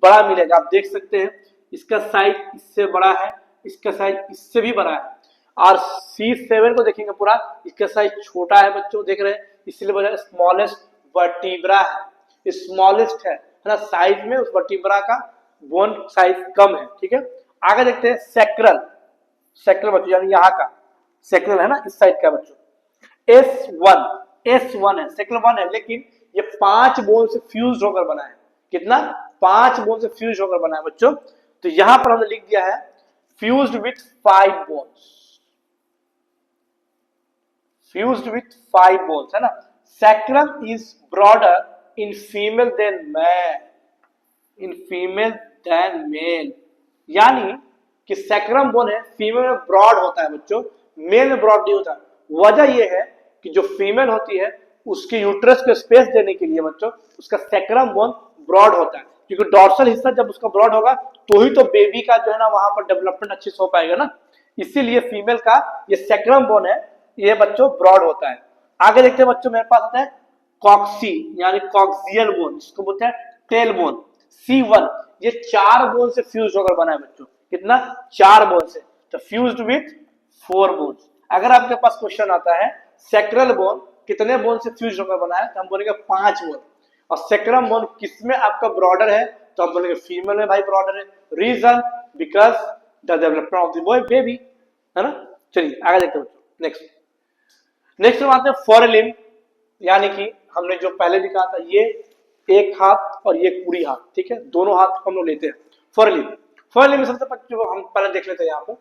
बड़ा मिलेगा। आप देख सकते हैं इसका साइज इससे बड़ा है, इसका साइज इससे भी बड़ा है। और C7 को देखेंगे पूरा, इसका साइज छोटा है बच्चों, देख रहे हैं, इसलिए बोला स्मॉलेस्ट वर्टिब्रा है, स्मॉलेस्ट है ना, साइज में उस वर्टिब्रा का बोन साइज कम है। ठीक है, आगे देखते हैं सैक्रल। सैक्रल बच्चों यानी यहाँ का सैक्रल है ना, इस साइड का बच्चों S1 है, सैक्रल 1 है, लेकिन ये 5 बोन से फ्यूज होकर बना है। कितना, 5 बोन से फ्यूज होकर बना है बच्चों। तो यहां पर हमने लिख दिया है fused with 5 bones, fused with 5 bones, है ना। Sacrum is broader in female than man, in female than male, यानी कि सैक्रम बोन है फीमेल में ब्रॉड होता है बच्चों, मेल में ब्रॉड नहीं होता। वजह यह है कि जो फीमेल होती है उसके यूट्रस को स्पेस देने के लिए बच्चों उसका सैक्रम बोन ब्रॉड होता है, क्योंकि डॉर्सल हिस्सा जब उसका ब्रॉड होगा तो ही तो बेबी का जो है ना वहां पर डेवलपमेंट अच्छे से हो पाएगा ना, इसीलिए फीमेल का ये सैक्रम बोन है, ये बच्चों ब्रॉड होता है। आगे देखते हैं बच्चों, मेरे पास आता है कॉक्सी यानी कॉक्सियल बोन, जिसको बोलते हैं टेल बोन, C1, ये 4 बोन से फ्यूज होकर बना है बच्चों। कितना, 4 बोन से, तो फ्यूज्ड विथ 4 बोन्स। अगर आपके पास क्वेश्चन आता है सैक्रल बोन कितने बोन से फ्यूज होकर बना है, तो हम बोलेंगे 5 बोन। और सैक्रम बोन किसमें आपका ब्रॉडर है, तो हम बोलेंगे फीमेल में भाई ब्रॉडर है। Reason, because the development of the boy baby, है ना। चलिए आगे देखते हैं नेक्स्ट हम आते हैं फोरलिम्ब, यानी कि हमने जो पहले भी कहा था, ये एक हाथ और ये पूरी हाथ, ठीक है, दोनों हाथ हम लोग लेते हैं। फोरलिम्ब, फोरलिम्ब में सबसे पहले हम पहले देख लेते हैं यहाँ पर,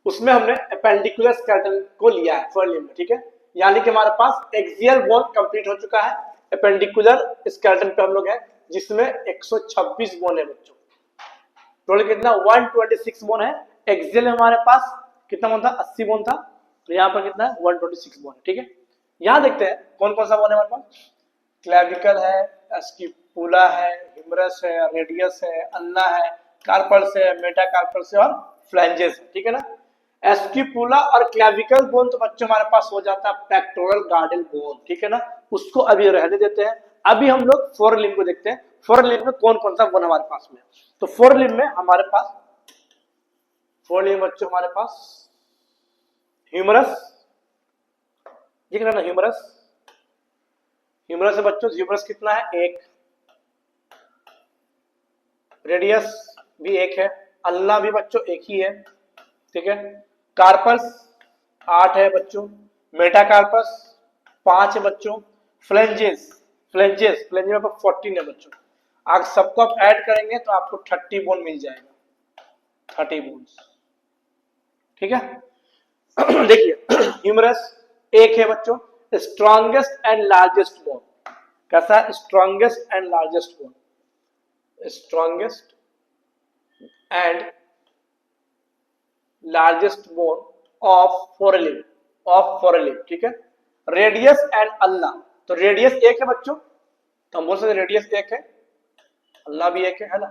उसमें हमने एपेंडिकुलर स्केलेटन को लिया है फोरलिम्ब में। ठीक है, यानी कि हमारे पास एक्सियल बोन कंप्लीट हो चुका है, एपेंडिकुलर स्केलेटन पे हम लोग हैं, जिसमें 126 बोन है बच्चों। टोटल कितना, 126 बोन है। एक्सियल में हमारे पास कितना बोन था, 80 बोन था, तो यहाँ पर कितना है, 126 बोन है। ठीक है, यहाँ देखते हैं कौन कौन सा बोन है हमारे पास। क्लेविकल है, स्किपुला है, हिमरस है, रेडियस है, अल्ना है, कार्पल्स है, मेटाकार्पल्स है और फ्लैंजेस है। ठीक है ना। एस्किपुला और क्लेविकल बोन तो बच्चों हमारे पास हो जाता है पेक्टोरल गार्डल बोन, ठीक है ना, उसको अभी रहने देते हैं। अभी हम लोग फोरलिम्ब को देखते हैं, फोरलिम्ब में कौन कौन सा बोन हमारे पास में। तो फोरलिम्ब में हमारे पास, फोरलिम्ब बच्चों हमारे पास ह्यूमरस, ये क्या ना, ह्यूमरस, ह्यूमरस है बच्चों, ह्यूमरस कितना है, 1, रेडियस भी 1 है, अल्ना भी बच्चों 1 ही है। ठीक है, कार्पस 8 है बच्चों, मेटाकार्पस 5 है बच्चों, फ्लेंजेस फ्लेंजेस फ्लेंजेस में 14 है बच्चों। अगर सबको आप ऐड करेंगे तो आपको 30 बोन मिल जाएगा, 30 बोन्स, ठीक है। देखिए ह्यूमरस एक है बच्चों, स्ट्रॉन्गेस्ट एंड लार्जेस्ट बोन। कैसा है? Strongest and largest bone, strongest and largest bone of forelimb, of forelimb, ठीक है। रेडियस एंड अल्लाह, तो रेडियस एक है बच्चों, तो हम बोल सकते रेडियस एक है, अल्लाह भी एक है ना।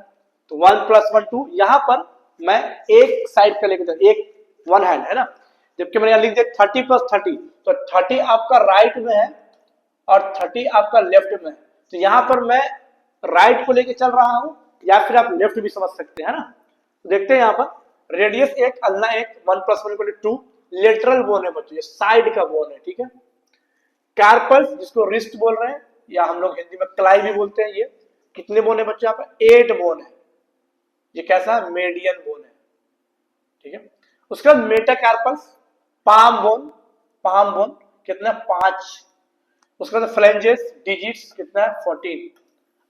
तो 1 + 1 2, यहां पर मैं एक साइड का लेकर एक वन हैंड है ना, जबकि मैंने यहां लिख दिया 30 + 30, तो 30 आपका राइट में है और 30 आपका लेफ्ट में है। तो यहां पर मैं राइट को लेके चल रहा हूं, या फिर आप लेफ्ट भी समझ सकते हैं ना। तो देखते हैं यहां पर रेडियस एक, अल्लाह एक, 1 + 1 = 2, लेटरल बोन है बच्चों, ये साइड का बोन है, ठीक है। कार्पल्स जिसको रिस्ट बोल रहे हैं, या हम लोग हिंदी में क्लाई भी बोलते हैं, ये कितने बोन है बच्चों? यहाँ पर 8 बोन है। ये कैसा है? मेडियन बोन है, ठीक है। उसके बाद metacarpals, palm bone, palm bone कितना? 5। उसके बाद फ्लेंजेस डिजिट्स कितना है? 14।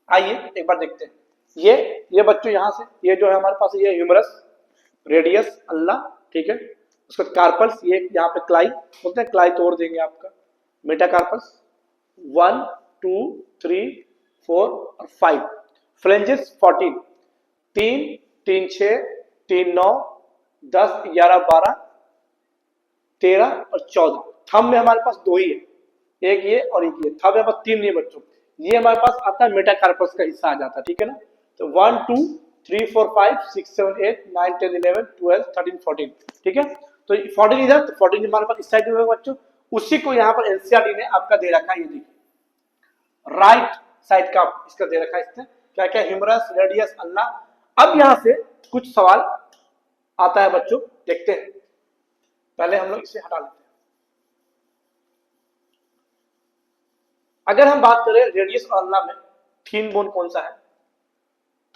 आइए एक बार देखते हैं। ये बच्चों यहां से, ये जो है हमारे पास, ये ह्यूमरस, रेडियस अल्लाह, ठीक है। उसके बाद कार्पल्स, ये यहाँ पे क्लाई बोलते हैं, क्लाई तोड़ देंगे आपका। मेटाकार्पल्स 1 2 3 4 और 5, फ्लेंजेस 14, 3 3 6 3 9 10 11 12 13 और 14। थंब में हमारे पास 2 ही है, एक ये और एक ये। थंब में पास 3 नहीं बच्चों, ये हमारे पास आता है मेटाकार्पस का हिस्सा आ जाता है, ठीक है ना। तो 1 2 3 4 5 6 7 8 9 10 11 12 13 14, ठीक है। तो 14 इधर, तो 14 हमारे पास इस साइड में होगा बच्चों। उसी को यहाँ पर एनसीईआरटी ने आपका दे रखा है, ये देखिए राइट साइड का इसका दे रखा है, इसने क्या क्या? ह्यूमरस, रेडियस, अल्लाह। अब यहां से कुछ सवाल आता है बच्चों, देखते हैं। पहले हम लोग इसे हटा लेते हैं। अगर हम बात करें रेडियस और अल्लाह में थीन बोन कौन सा है,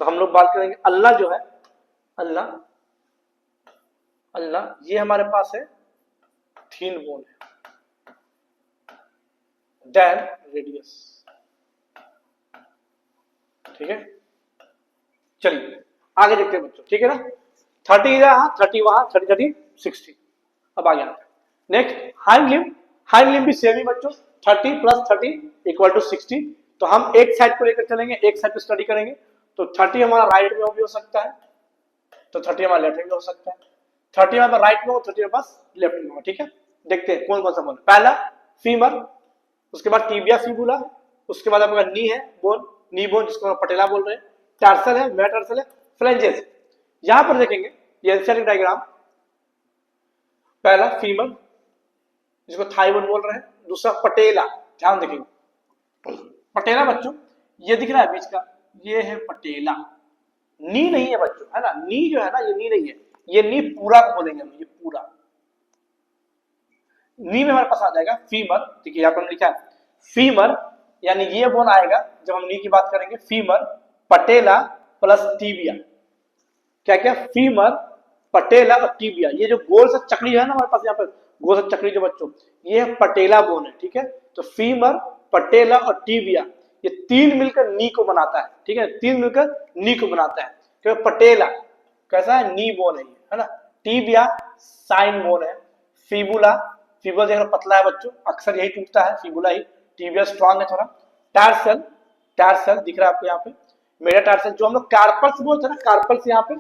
तो हम लोग बात करेंगे अल्लाह जो है, अल्लाह अल्लाह ये हमारे पास है थीन बोन है देन रेडियस, ठीक है। चलिए आगे देखते हैं बच्चों, ठीक है ना। 30 यहां, 30 वहां, 30 30 60। अब आगे आते हैं next hind limb. Hind limb भी सेम ही बच्चों, 30 + 30 = 60। तो हम एक साइड को लेकर चलेंगे, एक साइड पे स्टडी करेंगे। तो 30 हमारा राइट में भी हो सकता है, तो 30 हमारा लेफ्ट में भी हो सकता है। 30 हमारा राइट में हो, 30 हमारे पास लेफ्ट में हो, ठीक है। देखते हैं कौन कौन सा बोन। पहला फीमर, उसके बाद टिबिया फिबुला, उसके बाद आपका नी है बोन, नी बोन जिसको हम पटेला बोल रहे हैं, टार्सल है, मेटार्सल है, फ्लेंजेस। यहां पर देखेंगे ये एनसीईआरटी डायग्राम, पहला फीमर जिसको थाई बोन बोल रहे हैं, दूसरा पटेला, ध्यान देखेंगे पटेला बच्चों, ये दिख रहा है बीच का, ये है पटेला। नी नहीं है बच्चों, है ना, नी जो है ना, ये नी नहीं है, ये नी पूरा को बोलेंगे हम, ये पूरा। नी में हमारे पास आ जाएगा फीमर, देखिए यहाँ पर लिखा है फीमर, यानी ये बोन आएगा जब हम नी की बात करेंगे, फीमर, पटेला प्लस टीबिया। क्या क्या? फीमर, पटेला और टीबिया। ये जो गोल सा चक्री है ना हमारे पास, यहाँ पर गोल सा चक्री जो बच्चों, ये है पटेला बोन है, ठीक है। तो फीमर, पटेला और टीबिया, ये तीन मिलकर नी को बनाता है, ठीक है, तीन मिलकर नी को बनाता है। क्योंकि पटेला कैसा है? नी बोन है ना। टीबिया साइन बोन है। फिबुला, फिबुला देखना पतला है बच्चों, अक्सर यही टूटता है, फिबुला ही। टीबिया स्ट्रांग है थोड़ा। टार्सल, टार्सल दिख रहा है आपको यहाँ पे, मेरा टार्सल जो हम लोग कार्पल्स बोलते हैं ना, कार्पल्स यहाँ पे,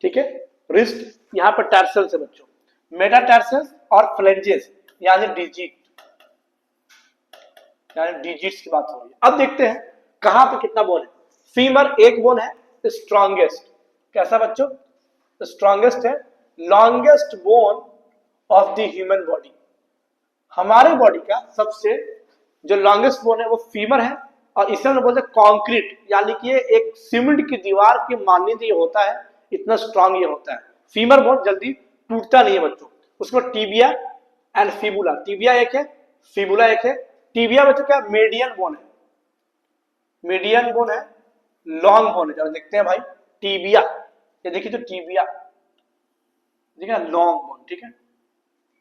ठीक है। रिस्ट यहाँ पर टार्सल से बच्चों, मेटाटार्सल और फ्लेंजेस यानी डिजिट, यानी डिजिट्स की बात हो रही है। अब देखते हैं कहां पे कितना बोन है। फीमर एक बोन है, स्ट्रॉन्गेस्ट, कैसा बच्चों? स्ट्रॉन्गेस्ट है, longest bone of the human body. हमारे बॉडी का सबसे जो लॉन्गेस्ट बोन है वो फीमर है, और इसे हम बोलते हैं कॉन्क्रीट, यानी कि ये एक सीमेंट की दीवार की मान्यता ये होता है, इतना स्ट्रांग ये होता है। फीमर बोन जल्दी टूटता नहीं है बच्चों। उसके बाद टीबिया एंड फिबुला, टीबिया एक है, फिबुला एक है। टीबिया बच्चों क्या? मीडियन बोन है, मीडियन बोन है, लॉन्ग बोन है। जब देखते हैं भाई टीबिया, ये देखिए तो टीबिया, ठीक है, लॉन्ग बोन, ठीक है।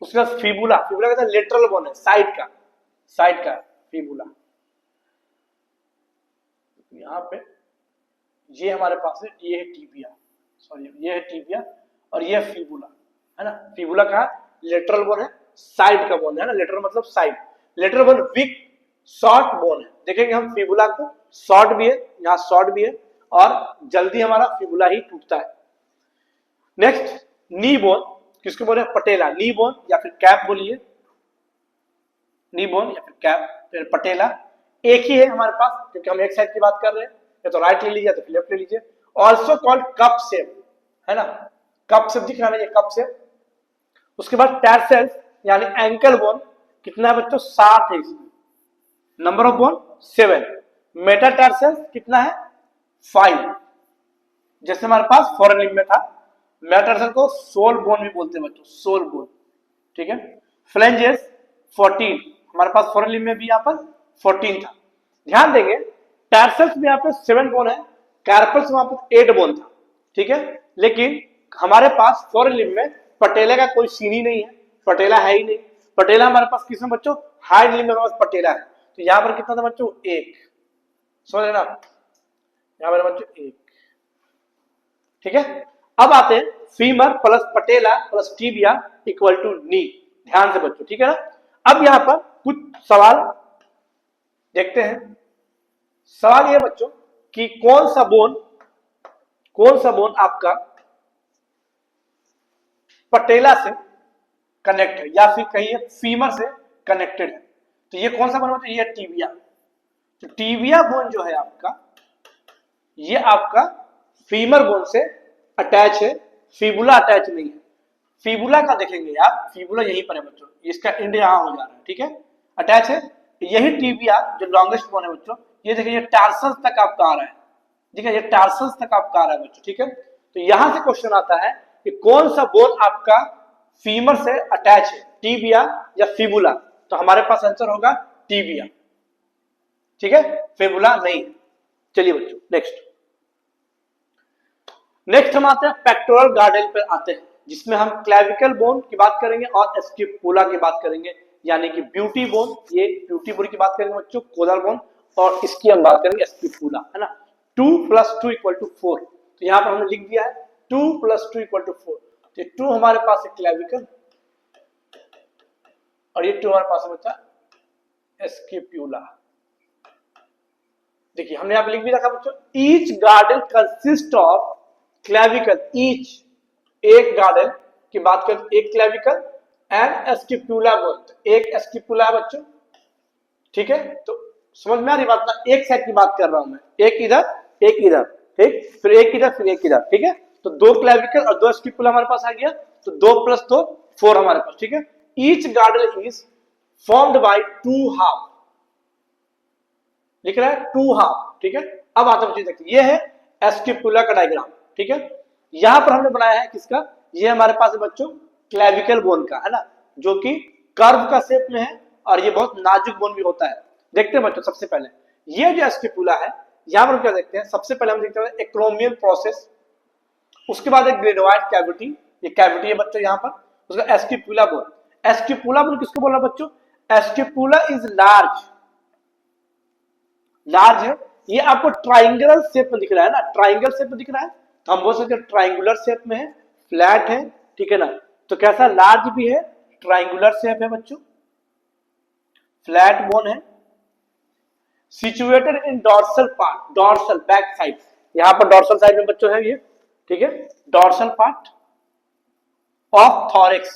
उसके बाद फिबुला, फिबुला कहता है लेटरल बोन है, साइड का फिबुला। यहाँ पे ये हमारे पास है, ये है टिबिया, सॉरी ये है टिबिया और ये है फिबुला, है ना। फिबुला का लेटरल बोन है, साइड का बोन है ना, लेटरल मतलब side, lateral bone weak short bone है। देखेंगे हम फिबुला को, शॉर्ट भी है, यहाँ शॉर्ट भी है और जल्दी हमारा फिबुला ही टूटता है। नेक्स्ट नी बोन, किसको बोले, पटेला, नी बोन या फिर कैप बोलिए, नी बोन या फिर कैप, फिर पटेला एक ही है हमारे पास, क्योंकि हम एक साइड की बात कर रहे हैं, या तो राइट ले लीजिए या तो लेफ्ट ले लीजिए। ऑल्सो कॉल्ड कप शेप, है ना, कप शेप दिख रहा है, ये कप शेप। उसके बाद टैरसेल्स यानी एंकल बोन, कितना है बच्चों, 7 है इसमें, नंबर ऑफ बोन 7। मेटाटार्सेल्स कितना है, 5, जैसे हमारे पास फोरन लिम्ब में था। मेटाटार्सल को सोल बोन भी बोलते हैं बच्चों, सोल बोन, ठीक है। फ्लेंजेस 14, हमारे पास फोरन लिम्ब में भी यहाँ पर 14 था। ध्यान देंगे टार्सल्स में यहाँ पे 7 बोन है, कार्पल्स में वहां पर 8 बोन था, ठीक है। लेकिन हमारे पास फोरन लिम्ब में पटेला का कोई सीन ही नहीं है, पटेला है ही नहीं। पटेला हमारे पास किसमें बच्चों, हाइड लिम्ब में हमारे पास पटेला है। तो यहाँ पर कितना था बच्चों, 1, समझ लेना, यहाँ पर बच्चों 1, ठीक है। अब आते हैं femur plus patella plus tibia equal to knee, ध्यान से बच्चों, ठीक है ना। अब यहाँ पर कुछ सवाल देखते हैं। सवाल ये बच्चों कि कौन सा बोन आपका पटेला से कनेक्ट है या फिर कहिए फीमर से कनेक्टेड है। तो ये कौन सा बोन बच्चों, ये टिबिया। तो टिबिया बोन जो है आपका, ये आपका फीमर बोन से अटैच है, फिबुला अटैच नहीं है। फिबुला का देखेंगे आप, फिबुला यहीं पर है बच्चों, इसका एंड यहां हो जा रहा है, ठीक है, अटैच है। यही टिबिया जो लॉन्गेस्ट बोन है बच्चों, ये देखिए ये टार्सल्स तक आपका आ रहा है, ठीक है, ये टार्सल्स तक आपका आ रहा है बच्चों, ठीक है। तो यहां से क्वेश्चन आता है कि कौन सा बोन आपका फीमर से अटैच है, टिबिया या फिबुला। तो हमारे पास आंसर होगा टिबिया, ठीक है, फिबुला नहीं। चलिए बच्चों नेक्स्ट हम आते हैं पेक्टोरल गार्डेल पे आते हैं, जिसमें हम क्लेविकल बोन की बात करेंगे और स्किपुला की बात करेंगे, यानी कि ब्यूटी बोन, ये ब्यूटी बोन की बात करेंगे बच्चों, कोलर बोन, और इसकी हम बात करेंगे स्किपुला, है ना। 2 + 2 = 4, तो यहाँ पर हमने लिख दिया है 2 + 2 = 4। तो 2 हमारे पास है क्लेविकल और ये 2 हमारे पास बचा स्किपुला। देखिए हमने यहाँ पे लिख भी रखा बच्चों, each गार्डल consist of clavicle, each एक गार्डल की बात करें, एक क्लेविकल एंड स्किपुला बोन, एक स्किपुला है बच्चों, ठीक है। तो समझ में आ रही बात ना, एक साइड की बात कर रहा हूं मैं, एक इधर एक इधर, ठीक, फिर एक इधर फिर एक इधर, ठीक है। तो 2 क्लेविकल और 2 स्किपुला हमारे पास आ गया, तो 2 + 2 4 हमारे पास, ठीक है। Each गार्डल is formed by 2 half, लिख रहा है 2 हाफ, ठीक है। अब आता है देखिए, ये है स्किपुला का डायग्राम, ठीक है। यहां पर हमने बनाया है किसका, ये हमारे पास है बच्चों क्लेविकल बोन का, है ना, जो कि कर्व का शेप में है और ये बहुत नाजुक बोन भी होता है। देखते हैं बच्चों, सबसे पहले ये जो स्किपुला है, यहां पर क्या देखते हैं, सबसे पहले हम देखते हैं एक्रोमियल प्रोसेस, उसके बाद एक ग्रेनोइड कैविटी, ये कैविटी है बच्चों यहाँ पर, उसका स्किपुला बोन। स्किपुला बोन किसको बोल रहा है बच्चों, स्किपुला इज लार्ज है, ये आपको ट्राइंगुलर शेप में दिख रहा है ना, ट्राइंगल शेप में दिख रहा है, तो हम बोल सकते हैं ट्राइंगुलर शेप में है, फ्लैट है, ठीक है ना। तो कैसा, लार्ज भी है, ट्राइंगुलर शेप है बच्चों, फ्लैट बोन है, situated in dorsal part, dorsal back side, यहां पर डॉर्सल साइड में बच्चों है ये, ठीक है, dorsal part of thorax,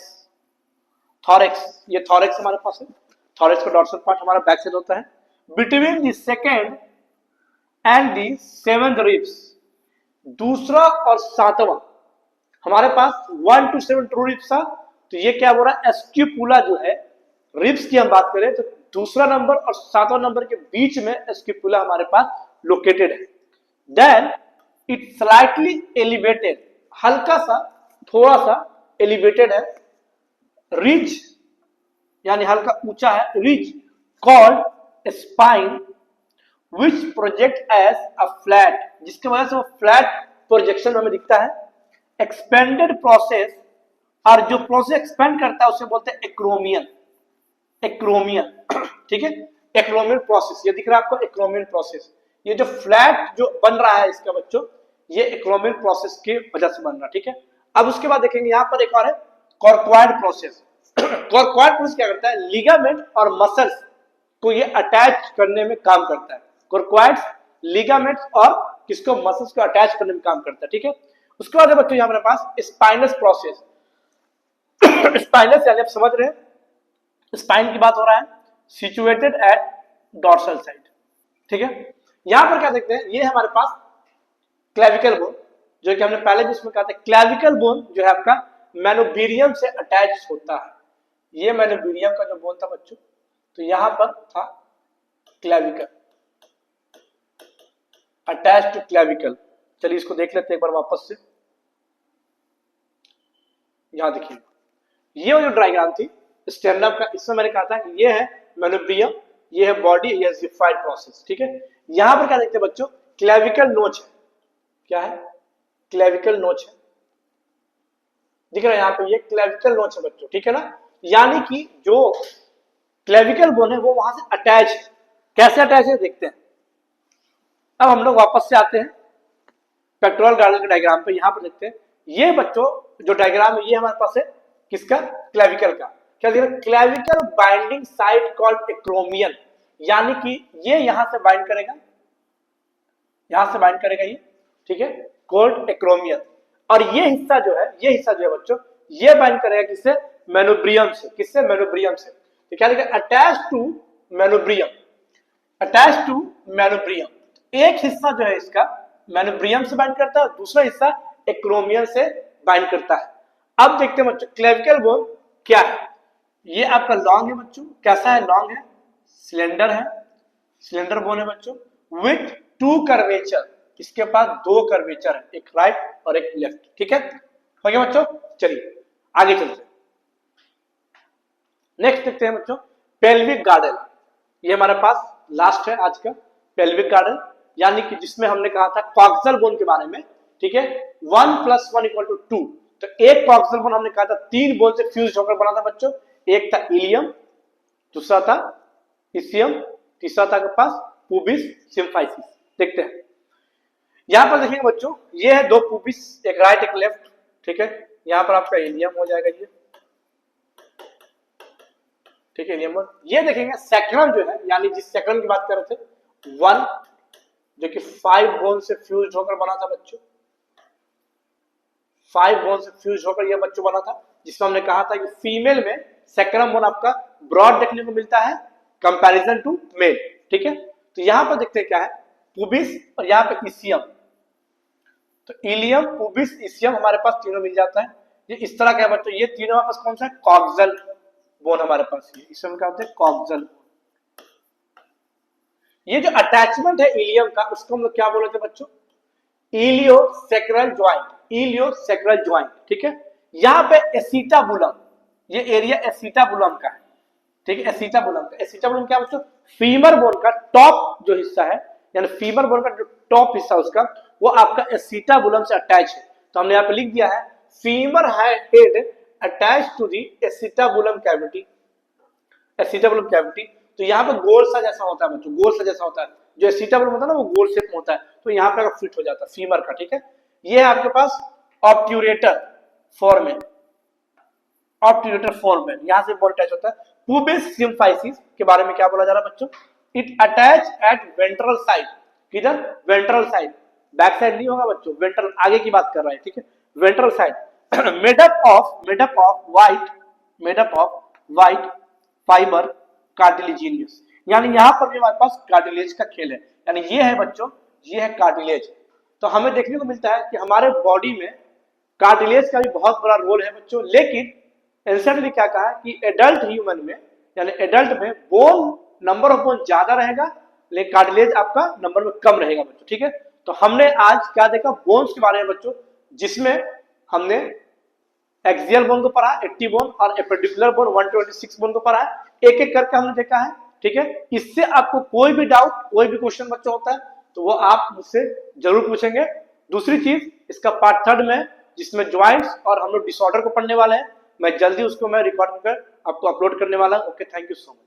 thorax, ये थॉरेक्स हमारे पास है, थॉरेक्स का डॉर्सल पार्ट हमारा बैक साइड होता है। Between the second and the 7th ribs, दूसरा और 7वां हमारे पास 1 to 7 ट्रू रिब्स था। तो ये क्या बोल रहा है, स्किपुला जो है, रिब्स की हम बात करें तो दूसरा नंबर और 7वां नंबर के बीच में स्किपुला हमारे पास लोकेटेड है। देन इट स्लाइटली एलिवेटेड, हल्का सा थोड़ा सा एलिवेटेड है, रिज यानी हल्का ऊंचा है, ridge called spine which project as a flat, जिसके वजह से वो फ्लैट प्रोजेक्शन हमें दिखता है। एक्सपेंडेड प्रोसेस और जो प्रोसेस एक्सपेंड करता है उसे बोलते हैं एक्रोमियन, एक्रोमियन। ठीक है, एक्रोमियन प्रोसेस, ये दिख रहा है आपको एक्रोमियन प्रोसेस। ये जो फ्लैट जो बन रहा है इसका बच्चों, ये एक्रोमियन प्रोसेस की वजह से बन रहा है। ठीक है, अब उसके बाद देखेंगे यहाँ पर एक और है कॉर्कोइड प्रोसेस। कॉर्कोइड प्रोसेस क्या करता है, लिगामेंट और मसल्स को ये अटैच करने में काम करता है। कॉर्कोइड लिगामेंट्स और किसको, मसल्स को अटैच करने में काम करता है। ठीक है, उसके बाद बच्चों यहाँ हमारे पास स्पाइनस प्रोसेस। स्पाइनस यानी आप समझ रहे हैं, स्पाइन की बात हो रहा है, सिचुएटेड एट डॉर्सल साइड। ठीक है, यहां पर क्या देखते हैं, ये हमारे पास क्लेविकल बोन, जो कि हमने पहले भी इसमें कहा था, क्लेविकल बोन जो है आपका मेनोबीरियम से अटैच होता है। ये मेनोबीरियम का जो बोन था बच्चों, तो यहां पर था क्लेविकल, अटैच टू क्लेविकल। चलिए इसको देख लेते हैं एक बार वापस से। यहां देखिए, ये जो डायग्राम थी स्टेरनम का, इसमें मैंने कहा था कि ये है मेनोब्रियम, ये है बॉडी, ये जिफाइड प्रोसेस। ठीक है, यहां पर क्या देखते हैं बच्चों, क्लेविकल नोच है। क्या है, क्लेविकल नोच है, दिख रहा है यहाँ पे, ये क्लेविकल नोच है बच्चों। ठीक है ना, यानी कि जो क्लेविकल बोन है वो वहां से अटैच है। कैसे अटैच है देखते हैं। अब हम लोग वापस से आते हैं पेक्टोरल गार्डन के डायग्राम पे। यहां पर देखते हैं, ये बच्चों जो डायग्राम है ये हमारे पास है किसका, क्लेविकल का। क्या दिख रहा है, clavicle binding site called acromion, यानी कि ये यहां से बाइंड करेगा, यहां से बाइंड करेगा ये। ठीक है, कॉल्ड एक्रोमियन। और ये हिस्सा जो है, ये हिस्सा जो है बच्चों, ये बाइंड करेगा किससे, मेनोब्रियम से। किससे, मेनोब्रियम से। तो क्या लिखा, अटैच टू मेनोब्रियम, अटैच टू मेनोब्रियम। एक हिस्सा जो है इसका मेनोब्रियम से बाइंड करता है, दूसरा हिस्सा एक्रोमियन से बाइंड करता है। अब देखते हैं बच्चों क्लेविकल बोन क्या है। ये आपका लॉन्ग है बच्चों, कैसा है, लॉन्ग है, सिलेंडर है, सिलेंडर बोन है बच्चों, विथ टू कर्वेचर। इसके पास दो कर्वेचर है, एक राइट और एक लेफ्ट। ठीक है, हो गया बच्चों। चलिए आगे चलते हैं, नेक्स्ट देखते हैं बच्चों पेल्विक गार्डन। ये हमारे पास लास्ट है आज का पेल्विक गार्डन, यानी कि जिसमें हमने कहा था कॉक्सल बोन के बारे में। ठीक है, 1 + 1 = 2। तो एक कॉक्सल बोन हमने कहा था 3 बोन से फ्यूज होकर बना था बच्चों। एक था इलियम, दूसरा था इसियम, तीसरा था के पास पुबिस सिम्फाइसिस। देखते हैं, यहां पर देखेंगे बच्चों, ये है दो पुबिस, एक राइट एक लेफ्ट। ठीक है, यहां पर आपका इलियम हो जाएगा ये। ठीक है, ये देखेंगे सेक्रम जो है, यानी जिस सेक्रम की बात कर रहे थे 1, जो कि 5 बोन से फ्यूज होकर बना था बच्चों, 5 बोन से फ्यूज होकर यह बच्चों बना था, जिसमें हमने कहा था कि फीमेल में सेक्रम बोन आपका ब्रॉड देखने को मिलता है कंपैरिजन टू मेल। ठीक है, तो यहां पर देखते हैं क्या है, पुबिस और यहाँ पे इसियम। तो इलियम, पुबिस, इसियम हमारे पास तीनों मिल जाता है। ये इस तरह का है बच्चों, ये तीनों हमारे पास कौन सा है, कॉक्सल बोन हमारे पास, ये इसमें क्या होता है, कॉक्सल। ये जो अटैचमेंट है इलियम का, उसको हम लोग क्या बोल रहे थे बच्चों, इलियोसेक्रल ज्वाइंट, इलियोसेक्रल ज्वाइंट। ठीक है, यहाँ पे एसिटाबुलम, ये एरिया एसिटाबुलम का है। ठीक है, एसिटाबुलम का, एसिटाबुलम क्या बच्चों, फीमर बोन का टॉप जो हिस्सा है, यानी फीमर बोन का जो टॉप हिस्सा उसका, वो आपका एसिटाबुलम से अटैच है। तो हमने यहाँ पे लिख दिया है femur head attach to the acetabulum cavity, acetabulum cavity. तो यहाँ पे गोल सा जैसा होता है बच्चों, गोल सा जैसा होता है, जो एसिटाबुलम होता है ना वो गोल शेप में होता है, तो यहाँ पे फिट हो जाता है फीमर का। ठीक है, ये है आपके पास ऑब्ट्यूरेटर फोरमेन, ऑब्ट्यूरेटर फोरमेन, यहाँ से बोन अटैच होता है। पुबिस सिम्फाइसिस के बारे में क्या बोला जा रहा है बच्चों, it attach eight ventral side. किधर, वेंट्रल साइड, बैक साइड नहीं होगा बच्चों, वेंट्रल आगे की बात कर रहा है। ठीक है, ventral side made up of white fibre cartilaginous, यानी यहां पर भी हमारे पास कार्टिलेज का खेल है, यानी ये है बच्चों, ये है कार्टिलेज। तो हमें देखने को मिलता है कि हमारे बॉडी में कार्टिलेज का भी बहुत बड़ा रोल है बच्चों, लेकिन एंसेंट ने क्या कहा कि एडल्ट ह्यूमन में, यानी एडल्ट में बोन, नंबर ऑफ बोन ज्यादा रहेगा, लेकिन कार्टिलेज आपका नंबर में कम रहेगा बच्चों। ठीक है, तो हमने आज क्या देखा, बोन्स के बारे में बच्चों, जिसमें हमने एक्सियल बोन को पढ़ा 80 बोन और एपेंडिकुलर बोन 126 बोन को पढ़ा है, एक एक करके हमने देखा है। ठीक है, इससे आपको कोई भी डाउट, कोई भी क्वेश्चन बच्चों होता है तो वो आप मुझसे जरूर पूछेंगे। दूसरी चीज, इसका पार्ट 3 में जिसमें ज्वाइंट्स और हम लोग डिसऑर्डर को पढ़ने वाले हैं। मैं जल्दी उसको मैं रिकॉर्ड कर आपको अपलोड करने वाला हूँ। Okay, thank you so much.